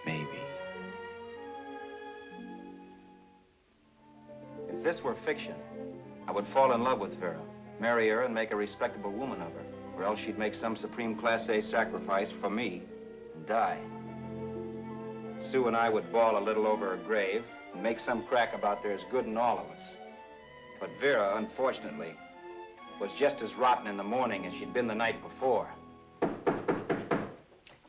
Speaker 2: Maybe. If this were fiction, I would fall in love with Vera, marry her, and make a respectable woman of her. Or else she'd make some supreme Class A sacrifice for me and die. Sue and I would bawl a little over her grave and make some crack about there's good in all of us. But Vera, unfortunately, was just as rotten in the morning as she'd been the night before.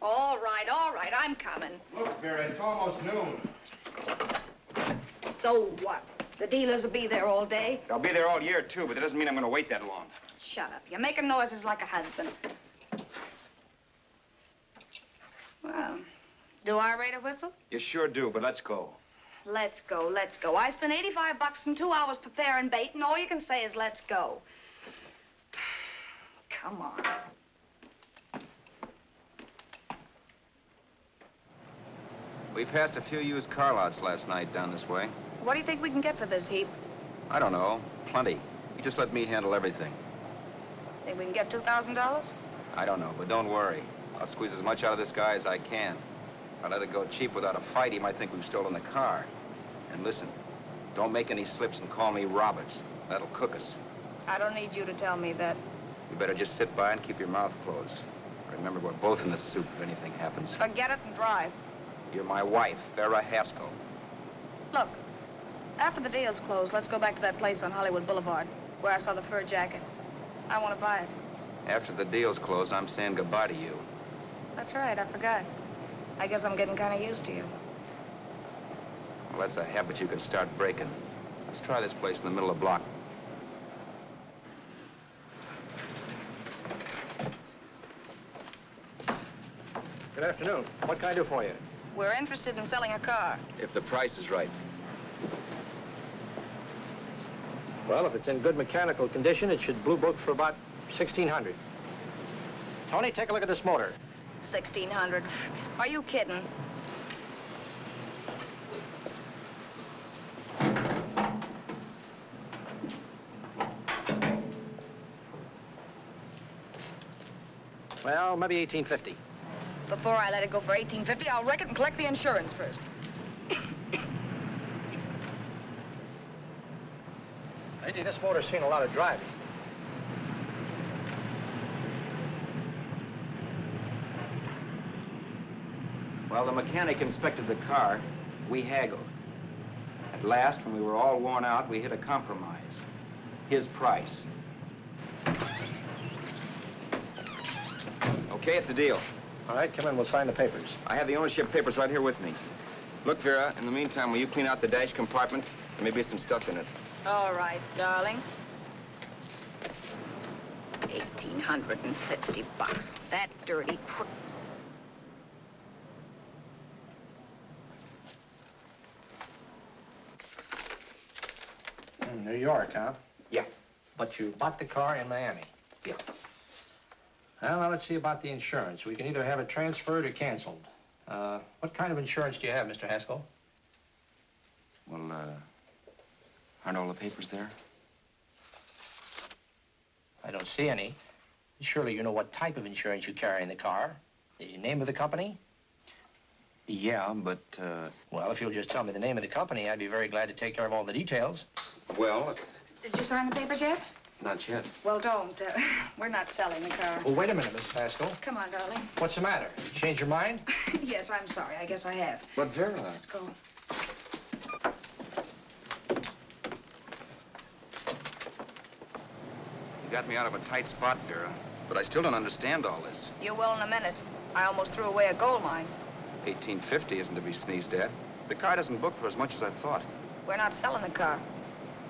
Speaker 9: All right, I'm coming.
Speaker 2: Look, Vera, it's almost noon.
Speaker 9: So what? The dealers will be there all day?
Speaker 2: I'll be there all year, too, but that doesn't mean I'm going to wait that long.
Speaker 9: Shut up. You're making noises like a husband. Well, do I rate a whistle?
Speaker 2: You sure do, but let's go.
Speaker 9: Let's go, let's go. I spent $85 and 2 hours preparing bait, and all you can say is let's go. Come on.
Speaker 2: We passed a few used car lots last night down this way.
Speaker 9: What do you think we can get for this heap?
Speaker 2: I don't know. Plenty. You just let me handle everything.
Speaker 9: Think we can get $2,000?
Speaker 2: I don't know, but don't worry. I'll squeeze as much out of this guy as I can. If I let it go cheap without a fight, he might think we've stolen the car. And listen, don't make any slips and call me Roberts. That'll cook us.
Speaker 9: I don't need you to tell me that.
Speaker 2: You better just sit by and keep your mouth closed. Remember, we're both in the soup if anything happens.
Speaker 9: Forget it and drive.
Speaker 2: You're my wife, Vera Haskell.
Speaker 9: Look, after the deal's closed, let's go back to that place on Hollywood Boulevard where I saw the fur jacket. I want to buy it.
Speaker 2: After the deal's closed, I'm saying goodbye to you.
Speaker 9: That's right, I forgot. I guess I'm getting kind of used to you.
Speaker 2: Well, that's a habit you could start breaking. Let's try this place in the middle of the block.
Speaker 10: Good afternoon. What can I do for you?
Speaker 9: We're interested in selling a car.
Speaker 2: If the price is right.
Speaker 10: Well, if it's in good mechanical condition, it should blue book for about $1,600. Tony, take a look at this motor.
Speaker 9: $1,600. Are you kidding?
Speaker 4: Well, maybe $1,850.
Speaker 9: Before I let it go for $1,850, I'll wreck it and collect the insurance first.
Speaker 4: Lady, this motor's seen a lot of driving.
Speaker 2: Well, the mechanic inspected the car. We haggled. At last, when we were all worn out, we hit a compromise. His price. Okay, it's a deal.
Speaker 4: All right, come in. We'll sign the papers.
Speaker 2: I have the ownership papers right here with me. Look, Vera, in the meantime, will you clean out the dash compartment? There may be some stuff in it.
Speaker 9: All right, darling. $1,850. That dirty crook.
Speaker 4: New York, huh?
Speaker 2: Yeah.
Speaker 4: But you bought the car in Miami?
Speaker 2: Yeah.
Speaker 4: Well, now let's see about the insurance. We can either have it transferred or canceled. What kind of insurance do you have, Mr. Haskell?
Speaker 2: Well, aren't all the papers there?
Speaker 4: I don't see any. Surely you know what type of insurance you carry in the car. The name of the company?
Speaker 2: Yeah, but,
Speaker 4: Well, if you'll just tell me the name of the company, I'd be very glad to take care of all the details.
Speaker 2: well,
Speaker 9: Did you sign the papers yet?
Speaker 2: not yet.
Speaker 9: Well, don't. We're not selling the car.
Speaker 4: Well, wait a minute, Miss Haskell.
Speaker 9: Come on, darling.
Speaker 4: What's the matter? You changed your mind?
Speaker 9: Yes, I'm sorry. I guess I have.
Speaker 2: But, Vera...
Speaker 9: Let's go.
Speaker 2: You got me out of a tight spot, Vera. But I still don't understand all this.
Speaker 9: You will in a minute. I almost threw away a gold mine.
Speaker 2: $1,850 isn't to be sneezed at. The car doesn't book for as much as I thought.
Speaker 9: We're not selling the car.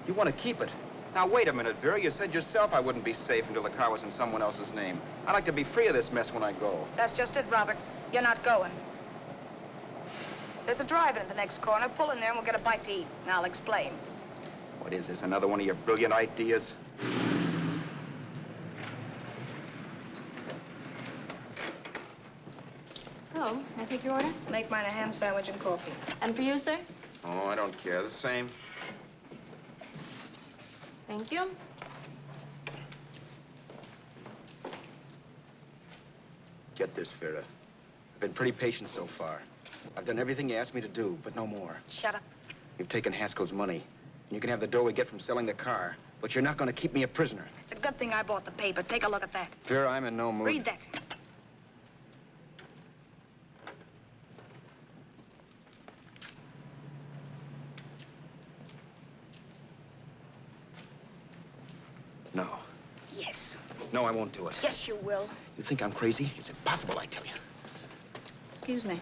Speaker 2: You want to keep it. Now, wait a minute, Vera. You said yourself I wouldn't be safe until the car was in someone else's name. I'd like to be free of this mess when I go.
Speaker 9: That's just it, Roberts. You're not going. There's a drive-in at the next corner. Pull in there and we'll get a bite to eat. And I'll explain.
Speaker 2: What is this, another one of your brilliant ideas?
Speaker 3: Oh, may I take your order?
Speaker 9: Make mine a ham sandwich and coffee.
Speaker 3: And for you, sir?
Speaker 2: Oh, I don't care. The same.
Speaker 3: Thank you.
Speaker 2: Get this, Vera. I've been pretty patient so far. I've done everything you asked me to do, but no more.
Speaker 9: Shut up.
Speaker 2: You've taken Haskell's money. And you can have the dough we get from selling the car. But you're not going to keep me a prisoner.
Speaker 9: It's a good thing I bought the paper. Take a look at that.
Speaker 2: Vera, I'm in no mood.
Speaker 9: Read that.
Speaker 2: No.
Speaker 9: Yes.
Speaker 2: No, I won't do it.
Speaker 9: Yes, you will.
Speaker 2: You think I'm crazy? It's impossible, I tell you.
Speaker 3: Excuse me.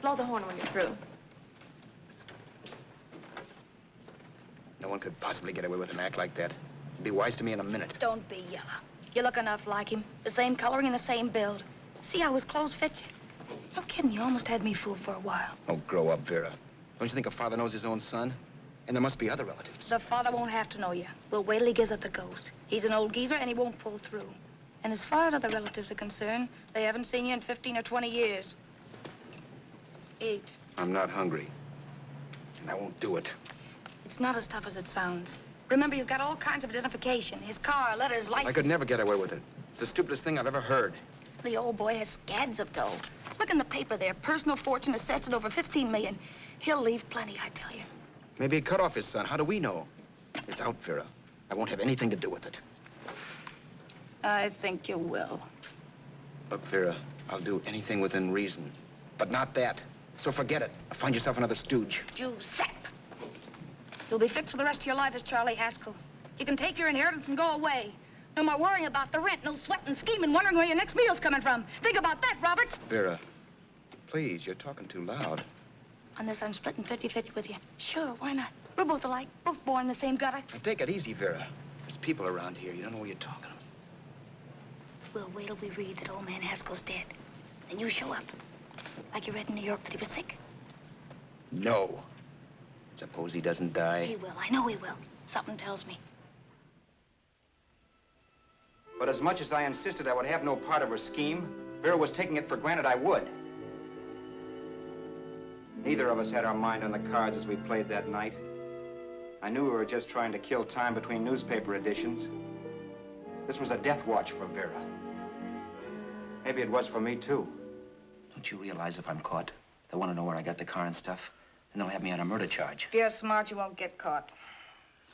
Speaker 3: Blow the horn when you're through.
Speaker 2: No one could possibly get away with an act like that. It'd be wise to me in a minute.
Speaker 9: Don't be yellow. You look enough like him. The same coloring and the same build. See how his clothes fit you? No kidding, you almost had me fooled for a while.
Speaker 2: Oh, grow up, Vera. Don't you think a father knows his own son? And there must be other relatives.
Speaker 9: The father won't have to know you. We'll wait till he gives up the ghost. He's an old geezer and he won't pull through. And as far as other relatives are concerned, they haven't seen you in 15 or 20 years. Eat.
Speaker 2: I'm not hungry. And I won't do it.
Speaker 9: It's not as tough as it sounds. Remember, you've got all kinds of identification. His car, letters, license.
Speaker 2: I could never get away with it. It's the stupidest thing I've ever heard.
Speaker 9: The old boy has scads of dough. Look in the paper there. Personal fortune assessed at over $15 million. He'll leave plenty, I tell you.
Speaker 2: Maybe he cut off his son. How do we know? It's out, Vera. I won't have anything to do with it.
Speaker 9: I think you will.
Speaker 2: Look, Vera, I'll do anything within reason. But not that. So forget it. Find yourself another stooge.
Speaker 9: You sap. You'll be fixed for the rest of your life as Charlie Haskell. You can take your inheritance and go away. No more worrying about the rent, no sweating, scheming, wondering where your next meal's coming from. Think about that, Roberts.
Speaker 2: Vera, please, you're talking too loud.
Speaker 9: On this, I'm splitting 50-50 with you. Sure, why not? We're both alike, both born in the same gutter.
Speaker 2: Now, take it easy, Vera. There's people around here. You don't know what you're talking about.
Speaker 9: We'll wait till we read that old man Haskell's dead. And you show up. Like you read in New York that he was sick.
Speaker 2: No. Suppose he doesn't die.
Speaker 9: He will. I know he will. Something tells me.
Speaker 2: But as much as I insisted I would have no part of her scheme, Vera was taking it for granted I would. Neither of us had our mind on the cards as we played that night. I knew we were just trying to kill time between newspaper editions. This was a death watch for Vera. Maybe it was for me, too.
Speaker 4: Don't you realize if I'm caught, they'll want to know where I got the car and stuff, and they'll have me on a murder charge.
Speaker 9: If you're smart, you won't get caught.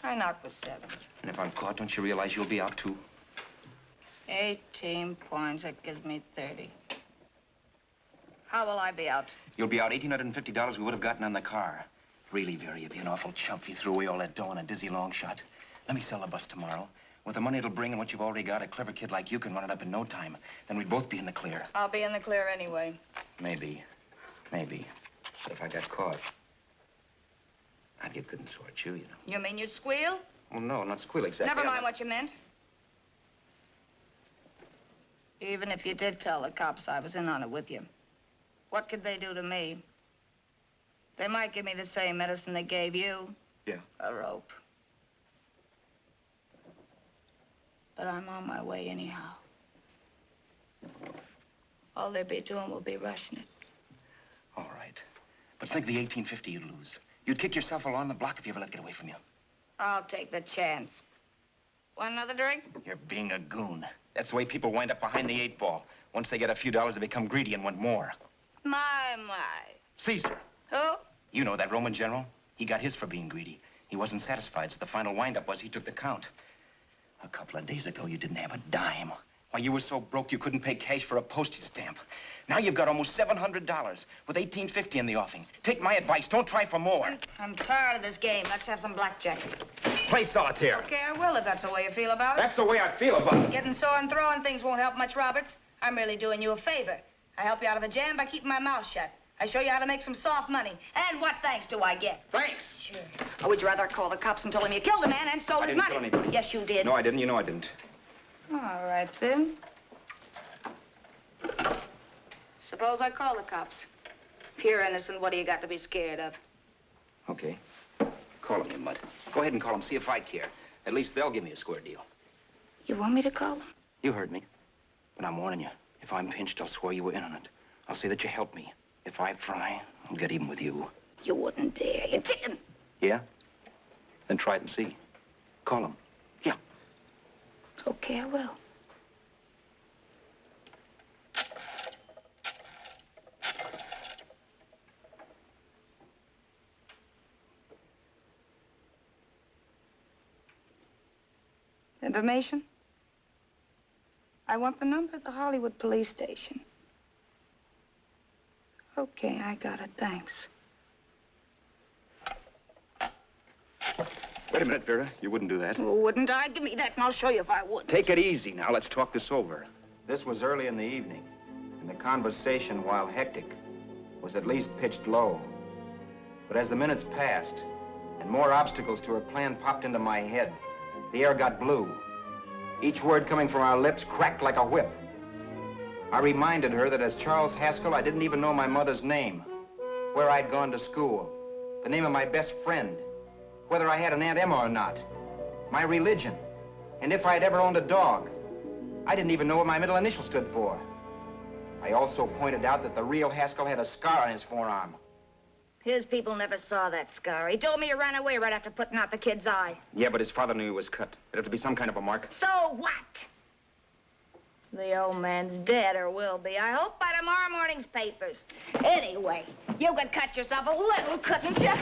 Speaker 9: I knock for 7.
Speaker 4: And if I'm caught, don't you realize you'll be out, too?
Speaker 9: 18 points, that gives me 30. How will I be out?
Speaker 4: You'll be out $1,850 we would have gotten on the car. Really, Vera, you'd be an awful chump if you threw away all that dough on a dizzy long shot. Let me sell the bus tomorrow. With the money it'll bring and what you've already got, a clever kid like you can run it up in no time. Then we'd both be in the clear.
Speaker 9: I'll be in the clear anyway.
Speaker 4: Maybe. Maybe. But if I got caught, I'd get good and sore at you, you know.
Speaker 9: You mean you'd squeal?
Speaker 4: Well, no, not squeal exactly.
Speaker 9: Never mind what you meant. Even if you did tell the cops I was in on it with you, what could they do to me? They might give me the same medicine they gave you.
Speaker 4: Yeah.
Speaker 9: A rope. But I'm on my way anyhow. All they'll be doing will be rushing it.
Speaker 4: All right. But think of the $1,850 you'd lose. You'd kick yourself along the block if you ever let it get away from you.
Speaker 9: I'll take the chance. Want another drink?
Speaker 4: You're being a goon. That's the way people wind up behind the 8 ball. Once they get a few dollars, they become greedy and want more.
Speaker 9: My.
Speaker 4: Caesar.
Speaker 9: Who?
Speaker 4: You know that Roman general? He got his for being greedy. He wasn't satisfied, so the final wind-up was he took the count. A couple of days ago, you didn't have a dime. Why, you were so broke you couldn't pay cash for a postage stamp. Now you've got almost $700 with $1,850 in the offing. Take my advice. Don't try for more.
Speaker 9: I'm tired of this game. Let's have some blackjack.
Speaker 2: Play solitaire.
Speaker 9: Okay, I will if that's the way you feel about it.
Speaker 2: That's the way I feel about it.
Speaker 9: Getting sore and throwing things won't help much, Roberts. I'm really doing you a favor. I help you out of a jam by keeping my mouth shut. I show you how to make some soft money. And what thanks do I get?
Speaker 2: Thanks.
Speaker 9: Sure. Or would you rather call the cops and tell them you killed a man and stole his money?
Speaker 2: I didn't kill anybody.
Speaker 9: Yes, you did.
Speaker 2: No, I didn't. You know I didn't.
Speaker 9: All right, then. Suppose I call the cops. If you're innocent, what do you got to be scared of?
Speaker 4: Okay. Call him, you mutt. Go ahead and call him. See if I care. At least they'll give me a square deal.
Speaker 9: You want me to call them?
Speaker 4: You heard me. But I'm warning you. If I'm pinched, I'll swear you were in on it. I'll say that you helped me. If I fry, I'll get even with you.
Speaker 9: You wouldn't dare. You didn't.
Speaker 4: Yeah? Then try it and see. Call him. Yeah.
Speaker 9: Okay, I will. Information? I want the number at the Hollywood police station. Okay, I got it. Thanks.
Speaker 2: Wait a minute, Vera. You wouldn't do that.
Speaker 9: Well, wouldn't I? Give me that and I'll show you if I would.
Speaker 2: Take it easy now. Let's talk this over.
Speaker 12: This was early in the evening, and the conversation, while hectic, was at least pitched low. But as the minutes passed, and more obstacles to her plan popped into my head, the air got blue. Each word coming from our lips cracked like a whip. I reminded her that as Charles Haskell, I didn't even know my mother's name, where I'd gone to school, the name of my best friend, whether I had an Aunt Emma or not, my religion, and if I'd ever owned a dog. I didn't even know what my middle initial stood for. I also pointed out that the real Haskell had a scar on his forearm.
Speaker 9: His people never saw that scar. He told me he ran away right after putting out the kid's eye.
Speaker 2: Yeah, but his father knew he was cut. It'd have to be some kind of a mark.
Speaker 9: So what? The old man's dead, or will be. I hope by tomorrow morning's papers. Anyway, you could cut yourself a little, couldn't you?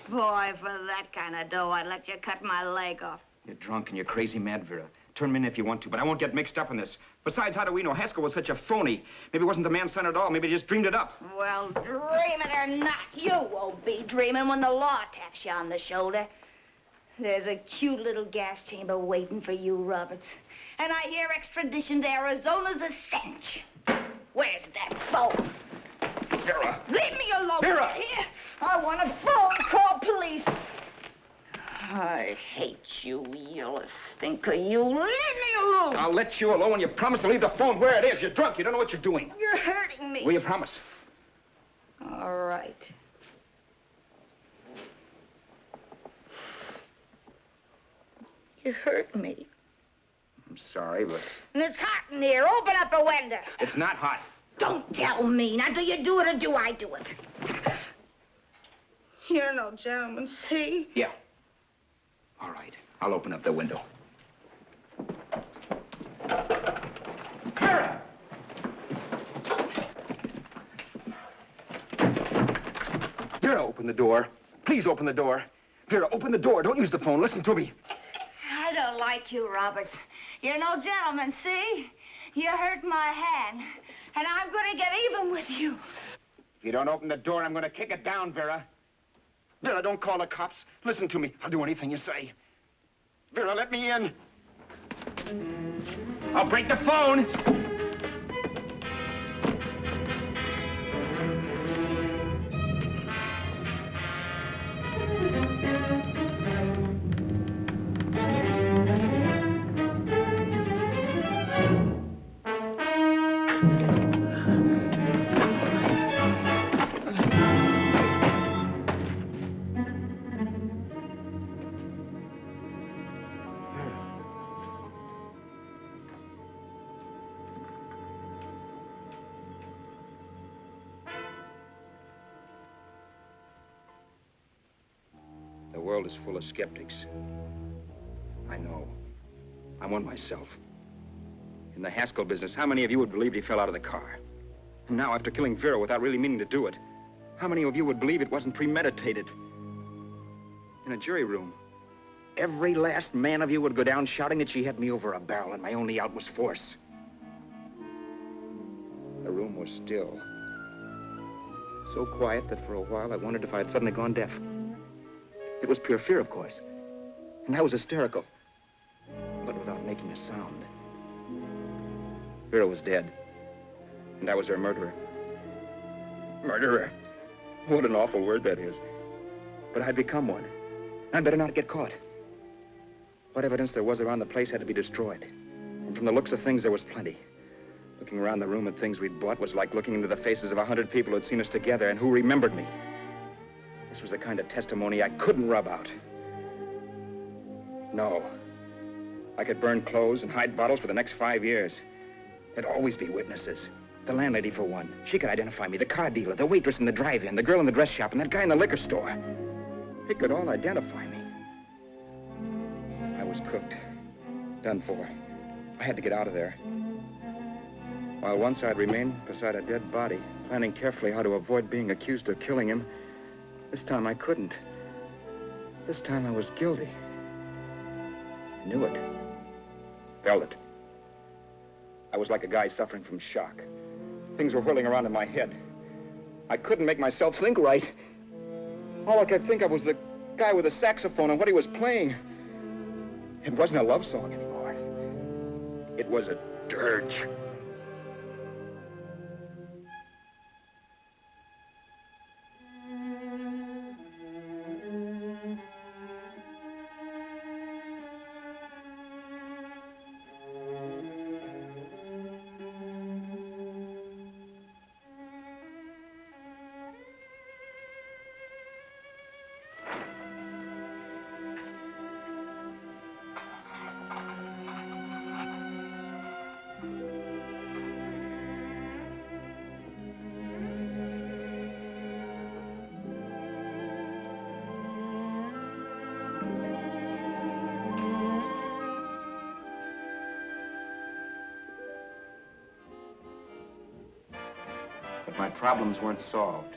Speaker 9: Boy, for that kind of dough, I'd let you cut my leg off.
Speaker 2: You're drunk and you're crazy mad, Vera. Turn me in if you want to, but I won't get mixed up in this. Besides, how do we know? Haskell was such a phony. Maybe he wasn't the man's son at all. Maybe he just dreamed it up.
Speaker 9: Well, dream it or not, you won't be dreaming when the law taps you on the shoulder. There's a cute little gas chamber waiting for you, Roberts. And I hear extradition to Arizona's a cinch. Where's that phone?
Speaker 2: Vera!
Speaker 9: Leave me alone.
Speaker 2: Vera!
Speaker 9: Here. I want a phone. Call police. I hate you yellow stinker. You leave me alone.
Speaker 2: I'll let you alone when you promise to leave the phone where it is. You're drunk. You don't know what you're doing.
Speaker 9: You're hurting me.
Speaker 2: Will you promise?
Speaker 9: All right. You hurt me.
Speaker 12: I'm sorry, but...
Speaker 9: And it's hot in here. Open up the window.
Speaker 12: It's not hot.
Speaker 9: Don't tell me. Now, do you do it or do I do it? You're no gentleman, see?
Speaker 12: Yeah. All right. I'll open up the window. Vera! Vera, open the door. Please open the door. Vera, open the door. Don't use the phone. Listen to me.
Speaker 9: I don't like you, Roberts. You're no gentleman, see? You hurt my hand, and I'm going to get even with you.
Speaker 12: If you don't open the door, I'm going to kick it down, Vera. Vera, don't call the cops. Listen to me. I'll do anything you say. Vera, let me in. I'll break the phone. The world is full of skeptics. I know. I'm one myself. In the Haskell business, how many of you would believe he fell out of the car? And now, after killing Vera without really meaning to do it, how many of you would believe it wasn't premeditated? In a jury room, every last man of you would go down shouting that she had me over a barrel and my only out was force. The room was still. So quiet that for a while I wondered if I had suddenly gone deaf. It was pure fear, of course. And I was hysterical. But without making a sound. Vera was dead. And I was her murderer. Murderer? What an awful word that is. But I'd become one. I'd better not get caught. What evidence there was around the place had to be destroyed. And from the looks of things, there was plenty. Looking around the room at things we'd bought was like looking into the faces of 100 people who'd seen us together and who remembered me. This was the kind of testimony I couldn't rub out. No. I could burn clothes and hide bottles for the next 5 years. There'd always be witnesses. The landlady, for one. She could identify me. The car dealer, the waitress in the drive-in, the girl in the dress shop, and that guy in the liquor store. They could all identify me. I was cooked. Done for. I had to get out of there. While once I'd remained beside a dead body, planning carefully how to avoid being accused of killing him, this time I couldn't. This time I was guilty. Knew it. Felt it. I was like a guy suffering from shock. Things were whirling around in my head. I couldn't make myself think right. All I could think of was the guy with the saxophone and what he was playing. It wasn't a love song anymore. It was a dirge. My problems weren't solved.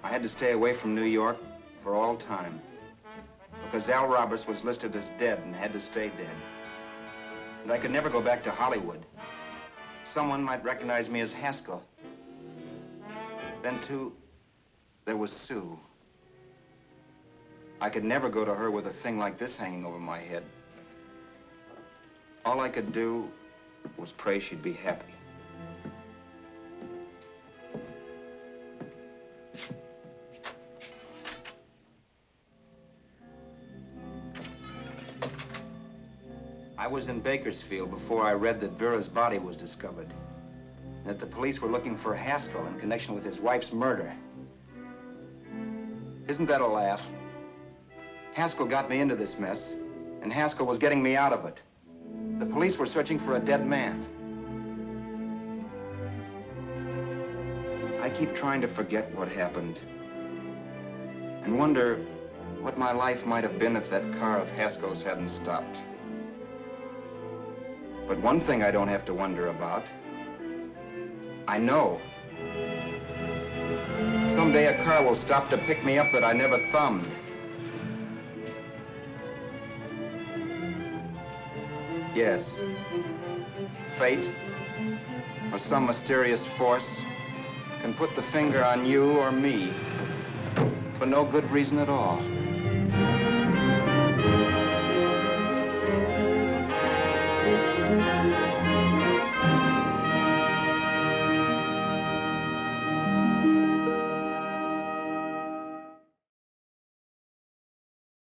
Speaker 12: I had to stay away from New York for all time. Because Al Roberts was listed as dead and had to stay dead. And I could never go back to Hollywood. Someone might recognize me as Haskell. Then, too, there was Sue. I could never go to her with a thing like this hanging over my head. All I could do was pray she'd be happy. I was in Bakersfield before I read that Vera's body was discovered. And that the police were looking for Haskell in connection with his wife's murder. Isn't that a laugh? Haskell got me into this mess, and Haskell was getting me out of it. The police were searching for a dead man. I keep trying to forget what happened and wonder what my life might have been if that car of Haskell's hadn't stopped. But one thing I don't have to wonder about. I know. Someday a car will stop to pick me up that I never thumbed. Yes. Fate, or some mysterious force, can put the finger on you or me for no good reason at all.